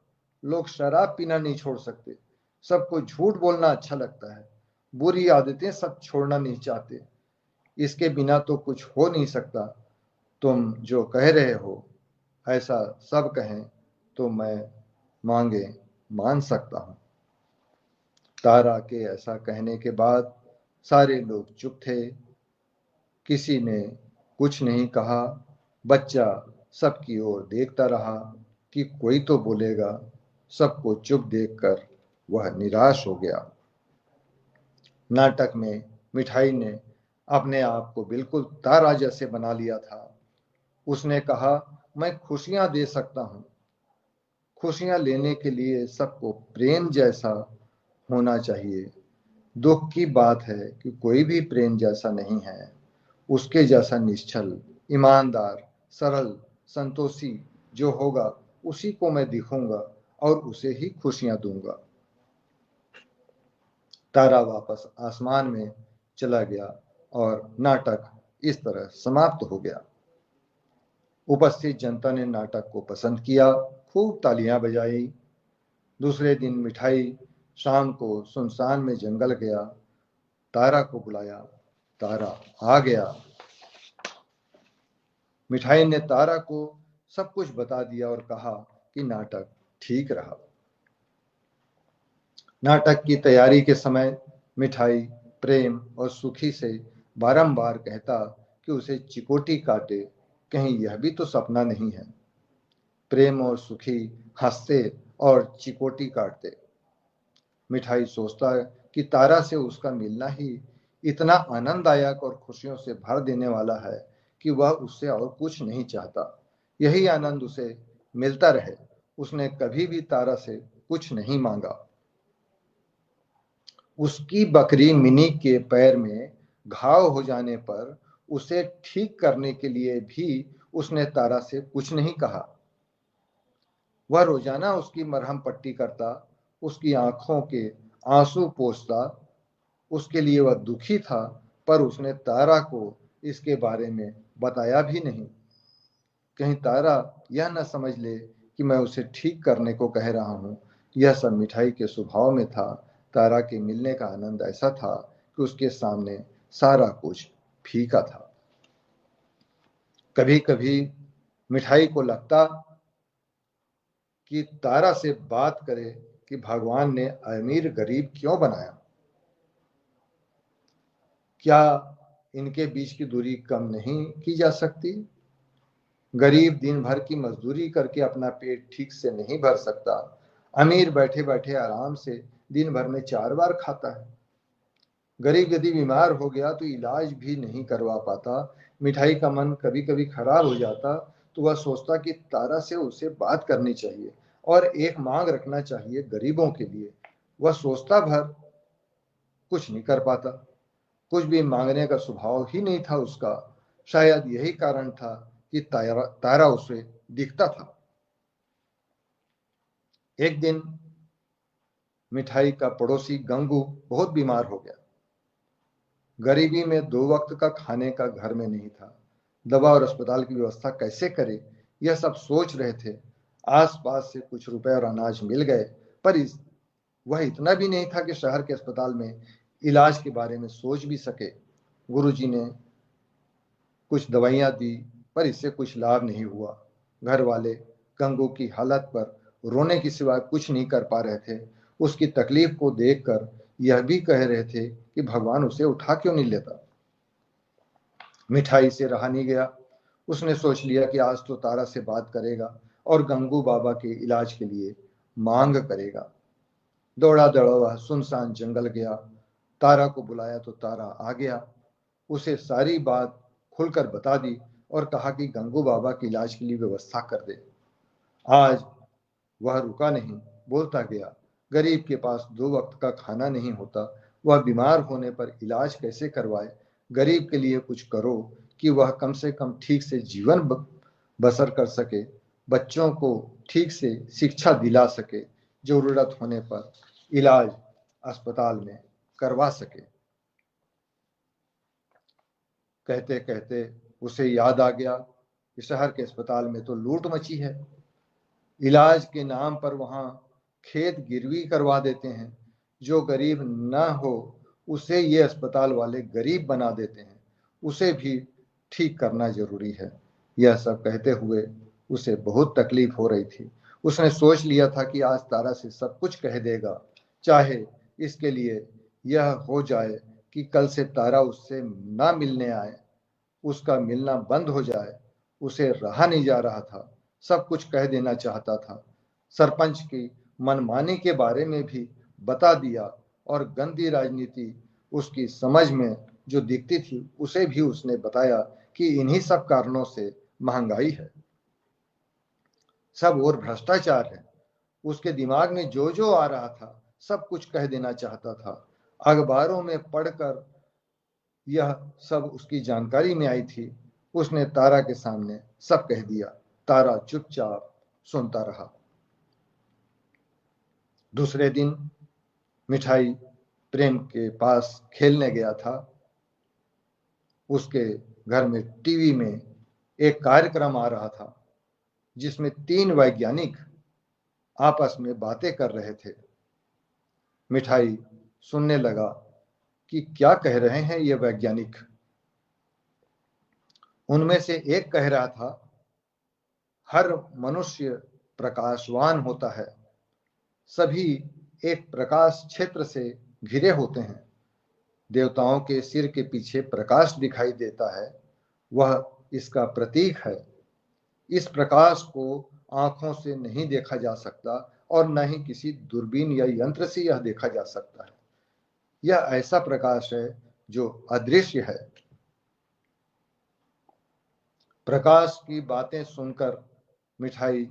S2: लोग शराब पीना नहीं छोड़ सकते। सबको झूठ बोलना अच्छा लगता है। बुरी आदतें सब छोड़ना नहीं चाहते। इसके बिना तो कुछ हो नहीं सकता। तुम जो कह रहे हो ऐसा सब कहें तो मैं मांगे मान सकता हूँ। तारा के ऐसा कहने के बाद सारे लोग चुप थे। किसी ने कुछ नहीं कहा। बच्चा सबकी ओर देखता रहा कि कोई तो बोलेगा। सबको चुप देखकर वह निराश हो गया। नाटक में मिठाई ने अपने आप को बिल्कुल तारा जैसे बना लिया था। उसने कहा, मैं खुशियां दे सकता हूँ। खुशियां लेने के लिए सबको प्रेम जैसा होना चाहिए। दुख की बात है कि कोई भी प्रेम जैसा नहीं है। उसके जैसा निश्चल, ईमानदार, सरल, संतोषी जो होगा उसी को मैं दिखूंगा और उसे ही खुशियां दूंगा। तारा वापस आसमान में चला गया और नाटक इस तरह समाप्त हो गया। उपस्थित जनता ने नाटक को पसंद किया, खूब तालियां बजाई। दूसरे दिन मिठाई शाम को सुनसान में जंगल गया, तारा को बुलाया। तारा आ गया। मिठाई ने तारा को सब कुछ बता दिया और कहा कि नाटक ठीक रहा। नाटक की तैयारी के समय मिठाई प्रेम और सुखी से बारंबार कहता कि उसे चिकोटी काटे, कहीं यह भी तो सपना नहीं है। प्रेम और सुखी हंसते और चिकोटी काटते। मिठाई सोचता कि तारा से उसका मिलना ही इतना आनंददायक और खुशियों से भर देने वाला है कि वह उससे और कुछ नहीं चाहता। यही आनंद उसे मिलता रहे। उसने कभी भी तारा से कुछ नहीं मांगा। उसकी बकरी मिनी के पैर में घाव हो जाने पर उसे ठीक करने के लिए भी उसने तारा से कुछ नहीं कहा। वह रोजाना उसकी मरहम पट्टी करता, उसकी आंखों के आंसू पोंछता। उसके लिए वह दुखी था, पर उसने तारा को इसके बारे में बताया भी नहीं। कहीं तारा यह न समझ ले कि मैं उसे ठीक करने को कह रहा हूँ। यह सब मिठाई के स्वभाव में था। तारा के मिलने का आनंद ऐसा था कि उसके सामने सारा कुछ फीका था। कभी कभी मिठाई को लगता कि तारा से बात करे कि भगवान ने अमीर गरीब क्यों बनाया। क्या इनके बीच की दूरी कम नहीं की जा सकती। गरीब दिन भर की मजदूरी करके अपना पेट ठीक से नहीं भर सकता। अमीर बैठे बैठे आराम से दिन भर में 4 बार खाता है। गरीब यदि बीमार हो गया तो इलाज भी नहीं करवा पाता। मिठाई का मन कभी कभी खराब हो जाता तो वह सोचता कि तारा से उसे बात करनी चाहिए। और एक मांग रखना चाहिए गरीबों के लिए। वह सोचता भर कुछ नहीं कर पाता, कुछ भी मांगने का स्वभाव ही नहीं था उसका। शायद यही कारण था कि तारा उसे दिखता था। एक दिन मिठाई का पड़ोसी गंगू बहुत बीमार हो गया। गरीबी में 2 वक्त का खाने का घर में नहीं था। दवा और अस्पताल की व्यवस्था कैसे करे, यह सब सोच रहे थे। आसपास से कुछ रुपए और अनाज मिल गए, पर वह इतना भी नहीं था कि शहर के अस्पताल में इलाज के बारे में सोच भी सके। गुरुजी ने कुछ दवाइयां दी, पर इससे कुछ लाभ नहीं हुआ। घर वाले गंगू की हालत पर रोने की सिवा कुछ नहीं कर पा रहे थे। उसकी तकलीफ को देखकर यह भी कह रहे थे कि भगवान उसे उठा क्यों नहीं लेता। मिठाई से रहा नहीं गया। उसने सोच लिया कि आज तो तारा से बात करेगा और गंगू बाबा के इलाज के लिए मांग करेगा। दौड़ा दौड़ा वह सुनसान जंगल गया। तारा को बुलाया तो तारा आ गया। उसे सारी बात खुलकर बता दी और कहा कि गंगू बाबा के इलाज के लिए व्यवस्था कर दे। आज वह रुका नहीं, बोलता गया, गरीब के पास 2 वक्त का खाना नहीं होता, वह बीमार होने पर इलाज कैसे करवाए। गरीब के लिए कुछ करो कि वह कम से कम ठीक से जीवन बसर कर सके, बच्चों को ठीक से शिक्षा दिला सके, जरूरत होने पर इलाज अस्पताल में करवा सके। कहते कहते उसे याद आ गया कि शहर के अस्पताल में तो लूट मची है। इलाज के नाम पर वहां खेत गिरवी करवा देते हैं। जो गरीब न हो उसे ये अस्पताल वाले गरीब बना देते हैं। उसे भी ठीक करना जरूरी है। यह सब कहते हुए उसे बहुत तकलीफ हो रही थी। उसने सोच लिया था कि आज तारा से सब कुछ कह देगा, चाहे इसके लिए यह हो जाए कि कल से तारा उससे ना मिलने आए, उसका मिलना बंद हो जाए। उसे रहा नहीं जा रहा था, सब कुछ कह देना चाहता था। सरपंच की मनमानी के बारे में भी बता दिया और गंदी राजनीति उसकी समझ में जो दिखती थी उसे भी उसने बताया कि इन्हीं सब कारणों से महंगाई है, सब और भ्रष्टाचार है। उसके दिमाग में जो जो आ रहा था सब कुछ कह देना चाहता था। अखबारों में पढ़कर यह सब उसकी जानकारी में आई थी। उसने तारा के सामने सब कह दिया। तारा चुपचाप सुनता रहा। दूसरे दिन मिठाई प्रेम के पास खेलने गया था। उसके घर में टीवी में एक कार्यक्रम आ रहा था जिसमें 3 वैज्ञानिक आपस में बातें कर रहे थे। मिठाई सुनने लगा कि क्या कह रहे हैं ये वैज्ञानिक। उनमें से एक कह रहा था, हर मनुष्य प्रकाशवान होता है, सभी एक प्रकाश क्षेत्र से घिरे होते हैं। देवताओं के सिर के पीछे प्रकाश दिखाई देता है, वह इसका प्रतीक है। इस प्रकाश को आंखों से नहीं देखा जा सकता और न ही किसी दूरबीन या यंत्र से यह देखा जा सकता है। यह ऐसा प्रकाश है जो अदृश्य है। प्रकाश की बातें सुनकर मिठाई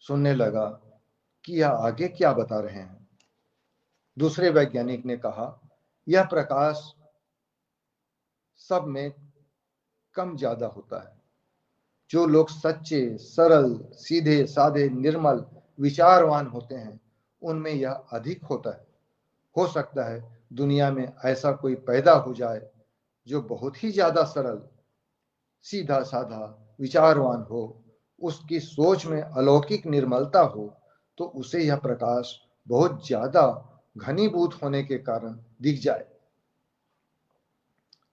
S2: सुनने लगा कि यह आगे क्या बता रहे हैं। दूसरे वैज्ञानिक ने कहा, यह प्रकाश सब में कम ज्यादा होता है। जो लोग सच्चे, सरल, सीधे साधे, निर्मल, विचारवान होते हैं उनमें यह अधिक होता है। हो सकता है दुनिया में ऐसा कोई पैदा हो जाए जो बहुत ही ज्यादा सरल, सीधा साधा, विचारवान हो, उसकी सोच में अलौकिक निर्मलता हो, तो उसे यह प्रकाश बहुत ज्यादा घनीभूत होने के कारण दिख जाए।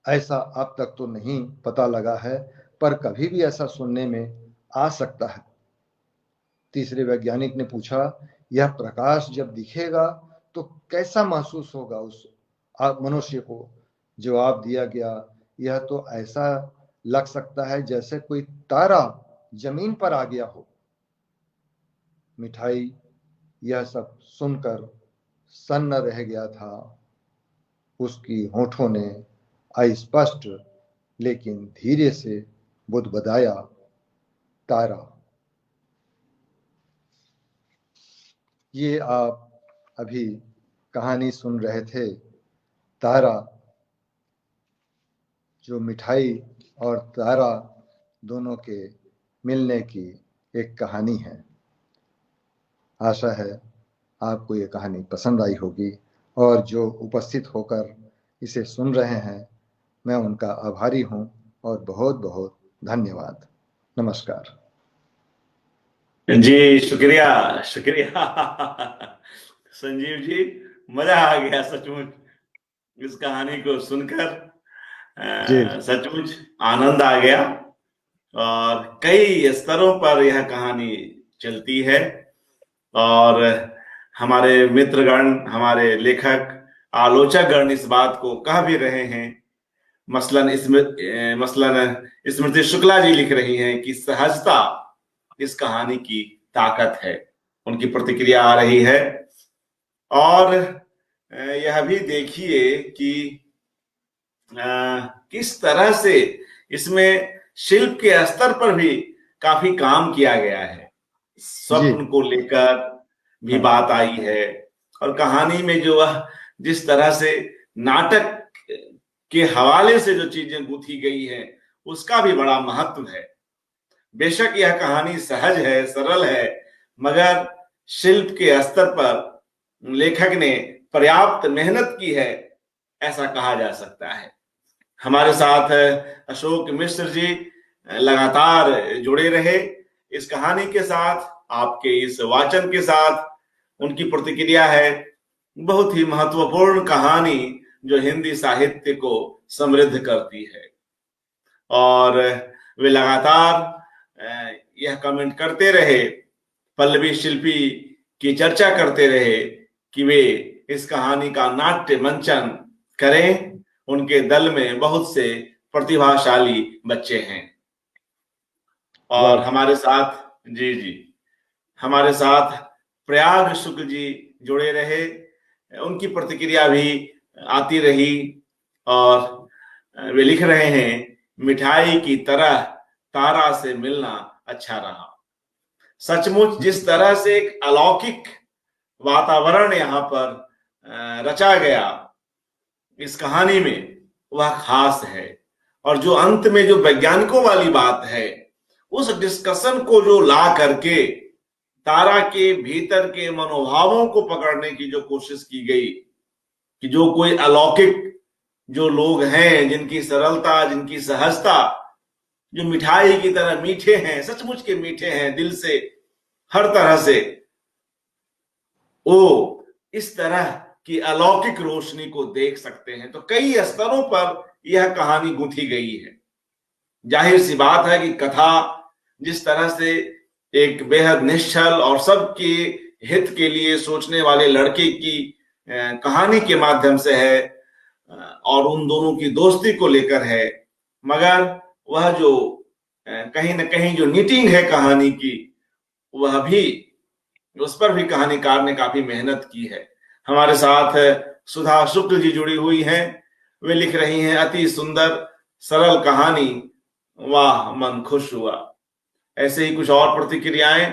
S2: ऐसा अब तक तो नहीं पता लगा है, पर कभी भी ऐसा सुनने में आ सकता है। तीसरे वैज्ञानिक ने पूछा, यह प्रकाश जब दिखेगा तो कैसा महसूस होगा उस मनुष्य को। जवाब दिया गया, यह तो ऐसा लग सकता है जैसे कोई तारा जमीन पर आ गया हो। मिठाई यह सब सुनकर सन्न रह गया था। उसकी होठों ने अस्पष्ट लेकिन धीरे से बुदबुदाया, तारा। ये आप अभी कहानी सुन रहे थे तारा, जो मिठाई और तारा दोनों के मिलने की एक कहानी है। आशा है आपको ये कहानी पसंद आई होगी, और जो उपस्थित होकर इसे सुन रहे हैं मैं उनका आभारी हूँ, और बहुत बहुत धन्यवाद। नमस्कार।
S1: जी शुक्रिया, शुक्रिया। संजीव जी, मजा आ गया सचमुच इस कहानी को सुनकर।
S2: जी
S1: सचमुच आनंद आ गया, और कई स्तरों पर यह कहानी चलती है। और हमारे मित्रगण, हमारे लेखक, आलोचकगण इस बात को कह भी रहे हैं। मसलन स्मृति शुक्ला जी लिख रही हैं कि सहजता इस कहानी की ताकत है। उनकी प्रतिक्रिया आ रही है। और यह भी देखिए कि किस तरह से इसमें शिल्प के स्तर पर भी काफी काम किया गया है।
S2: जी
S1: स्वप्न को लेकर भी
S2: हाँ
S1: बात आई है, और कहानी में जो वह जिस तरह से नाटक के हवाले से जो चीजें गूंथी गई है उसका भी बड़ा महत्व है। बेशक यह कहानी सहज है, सरल है, मगर शिल्प के स्तर पर लेखक ने पर्याप्त मेहनत की है, ऐसा कहा जा सकता है। हमारे साथ अशोक मिश्र जी लगातार जुड़े रहे इस कहानी के साथ, आपके इस वाचन के साथ। उनकी प्रतिक्रिया है, बहुत ही महत्वपूर्ण कहानी जो हिंदी साहित्य को समृद्ध करती है। और वे लगातार यह कमेंट करते रहे, पल्लवी शिल्पी की चर्चा करते रहे कि वे इस कहानी का नाट्य मंचन करें। उनके दल में बहुत से प्रतिभाशाली बच्चे हैं। और
S2: वाह
S1: हमारे साथ, जी जी, हमारे साथ प्रयाग शुक्ल जी जुड़े रहे। उनकी प्रतिक्रिया भी आती रही, और वे लिख रहे हैं, मिठाई की तरह तारा से मिलना अच्छा रहा। सचमुच जिस तरह से एक अलौकिक वातावरण यहाँ पर रचा गया इस कहानी में, वह खास है। और जो अंत में जो वैज्ञानिकों वाली बात है, उस डिस्कशन को जो ला करके तारा के भीतर के मनोभावों को पकड़ने की जो कोशिश की गई, कि जो कोई अलौकिक जो लोग हैं, जिनकी सरलता, जिनकी सहजता, जो मिठाई की तरह मीठे हैं, सचमुच के मीठे हैं दिल से, हर तरह से, वो इस तरह की अलौकिक रोशनी को देख सकते हैं। तो कई स्तरों पर यह कहानी गूंथी गई है। जाहिर सी बात है कि कथा जिस तरह से एक बेहद निश्चल और सबके हित के लिए सोचने वाले लड़के की कहानी के माध्यम से है, और उन दोनों की दोस्ती को लेकर है, मगर वह जो कहीं ना कहीं जो नीटिंग है कहानी की, वह भी, उस पर भी कहानीकार ने काफी मेहनत की है। हमारे साथ सुधा शुक्ल जी जुड़ी हुई हैं। वे लिख रही हैं, अति सुंदर सरल कहानी, वाह मन खुश हुआ। ऐसे ही कुछ और प्रतिक्रियाएं।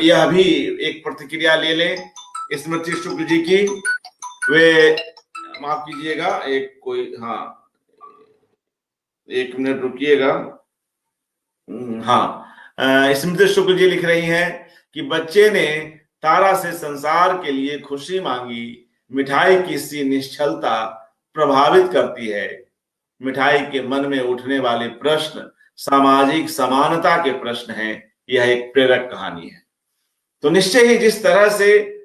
S1: यह भी एक प्रतिक्रिया ले लें स्मृति शुक्ल जी की। वे, माफ कीजिएगा, एक कोई, हाँ, एक मिनट रुकिएगा। हाँ, स्मृति शुक्ल जी लिख रही हैं कि बच्चे ने तारा से संसार के लिए खुशी मांगी, मिठाई की सी निश्चलता प्रभावित करती है। मिठाई के मन में उठने वाले प्रश्न सामाजिक समानता के प्रश्न हैं। यह एक प्रेरक कहानी है। तो निश्चय ही जिस तरह से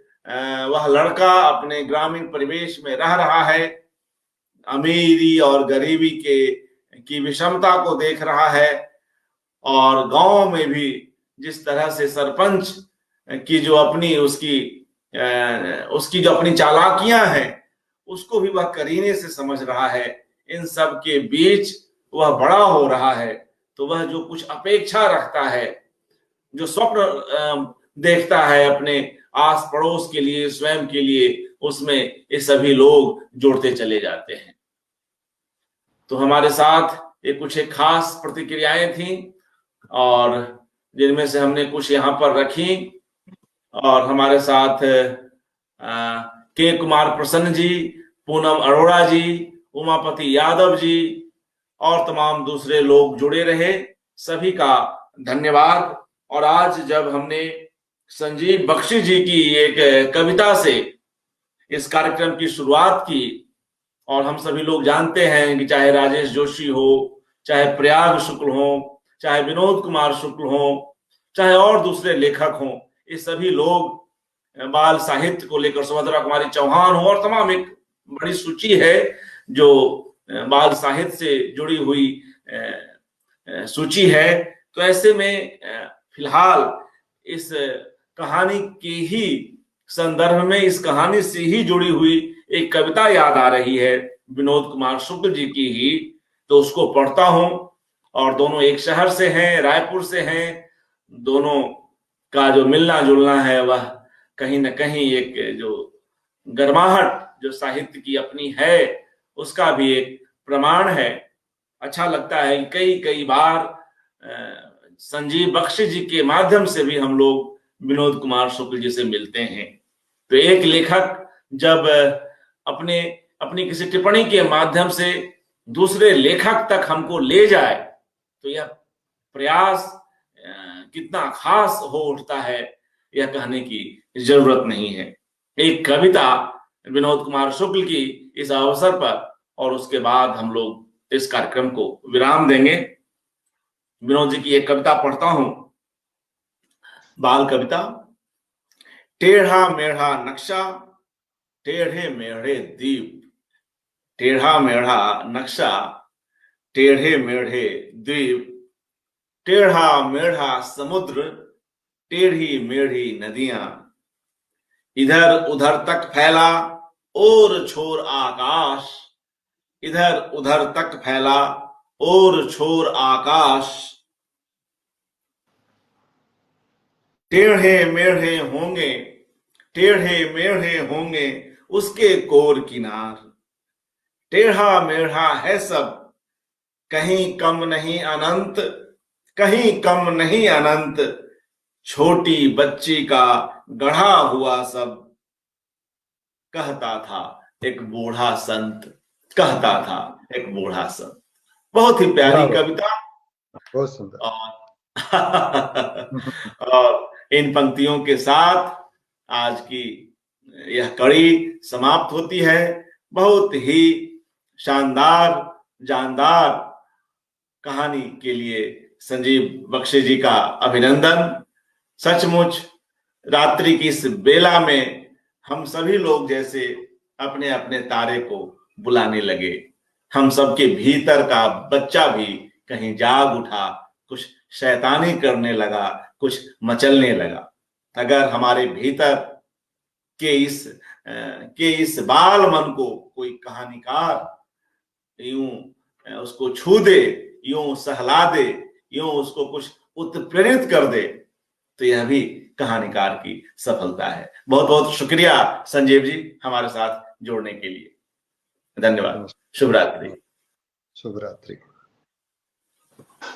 S1: वह लड़का अपने ग्रामीण परिवेश में रह रहा है, अमीरी और गरीबी की विषमता को देख रहा है, और गांव में भी जिस तरह से सरपंच की जो अपनी उसकी जो अपनी चालाकियां हैं, उसको भी वह करीने से समझ रहा है। इन सब के बीच वह बड़ा हो रहा है, तो वह जो कुछ अपेक्षा रखता है, जो स्वप्न देखता है अपने आस पड़ोस के लिए, स्वयं के लिए, उसमें ये सभी लोग जुड़ते चले जाते हैं। तो हमारे साथ ये कुछ एक खास प्रतिक्रियाएं थी, और जिनमें से हमने कुछ यहाँ पर रखी। और हमारे साथ के कुमार प्रसन्न जी, पूनम अरोड़ा जी, उमापति यादव जी और तमाम दूसरे लोग जुड़े रहे, सभी का धन्यवाद। और आज जब हमने संजीव बख्शी जी की एक कविता से इस कार्यक्रम की शुरुआत की, और हम सभी लोग जानते हैं कि चाहे राजेश जोशी हो, चाहे प्रयाग शुक्ल हो, चाहे विनोद कुमार शुक्ल हो, चाहे और दूसरे लेखक हों, ये सभी लोग बाल साहित्य को लेकर, सुभद्रा कुमारी चौहान हो, और तमाम एक बड़ी सूची है जो बाल साहित्य से जुड़ी हुई सूची है। तो ऐसे में फिलहाल इस कहानी के ही संदर्भ में, इस कहानी से ही जुड़ी हुई एक कविता याद आ रही है, विनोद कुमार शुक्ल जी की ही, तो उसको पढ़ता हूं। और दोनों एक शहर से हैं, रायपुर से हैं, दोनों का जो मिलना जुलना है वह कहीं ना कहीं एक जो गर्माहट जो साहित्य की अपनी है उसका भी एक प्रमाण है। अच्छा लगता है कि कई कई बार संजीव बख्शी जी के माध्यम से भी हम लोग विनोद कुमार शुक्ल जी से मिलते हैं। तो एक लेखक जब अपने अपनी किसी टिप्पणी के माध्यम से दूसरे लेखक तक हमको ले जाए तो यह प्रयास कितना खास हो उठता है, यह कहने की जरूरत नहीं है। एक कविता विनोद कुमार शुक्ल की इस अवसर पर, और उसके बाद हम लोग इस कार्यक्रम को विराम देंगे। विनोद जी की एक कविता पढ़ता हूं, बाल कविता। टेढ़ा मेढ़ा नक्शा, टेढ़े मेढ़े द्वीप, टेढ़ा मेढ़ा नक्शा, टेढ़े मेढ़े द्वीप, टेढ़ा मेढ़ा समुद्र, टेढ़ी मेढ़ी नदियां, इधर उधर तक फैला और छोर आकाश, इधर उधर तक फैला और छोर आकाश, टेढ़े मेढ़े होंगे, टेढ़े मेढ़े होंगे उसके कोर किनार, टेढ़ा मेढ़ा है सब, कहीं कम नहीं अनंत, कहीं कम नहीं अनंत, छोटी बच्ची का गढ़ा हुआ सब, कहता था एक बूढ़ा संत, कहता था एक बूढ़ा संत। बहुत ही प्यारी कविता।
S2: बहुत सुंदर।
S1: और इन पंक्तियों के साथ आज की यह कड़ी समाप्त होती है। बहुत ही शानदार जानदार कहानी के लिए संजीव बख्शी जी का अभिनंदन। सचमुच रात्रि की इस बेला में हम सभी लोग जैसे अपने अपने तारे को बुलाने लगे। हम सबके भीतर का बच्चा भी कहीं जाग उठा, कुछ शैतानी करने लगा, कुछ मचलने लगा। अगर हमारे भीतर के इस बाल मन को कोई कहानीकार यूं उसको छू दे, यूं सहला दे, यूं उसको कुछ उत्प्रेरित कर दे, तो यह भी कहानीकार की सफलता है। बहुत बहुत शुक्रिया संजीव जी हमारे साथ जोड़ने के लिए। धन्यवाद। शुभ रात्रि।
S2: शुभ रात्रि।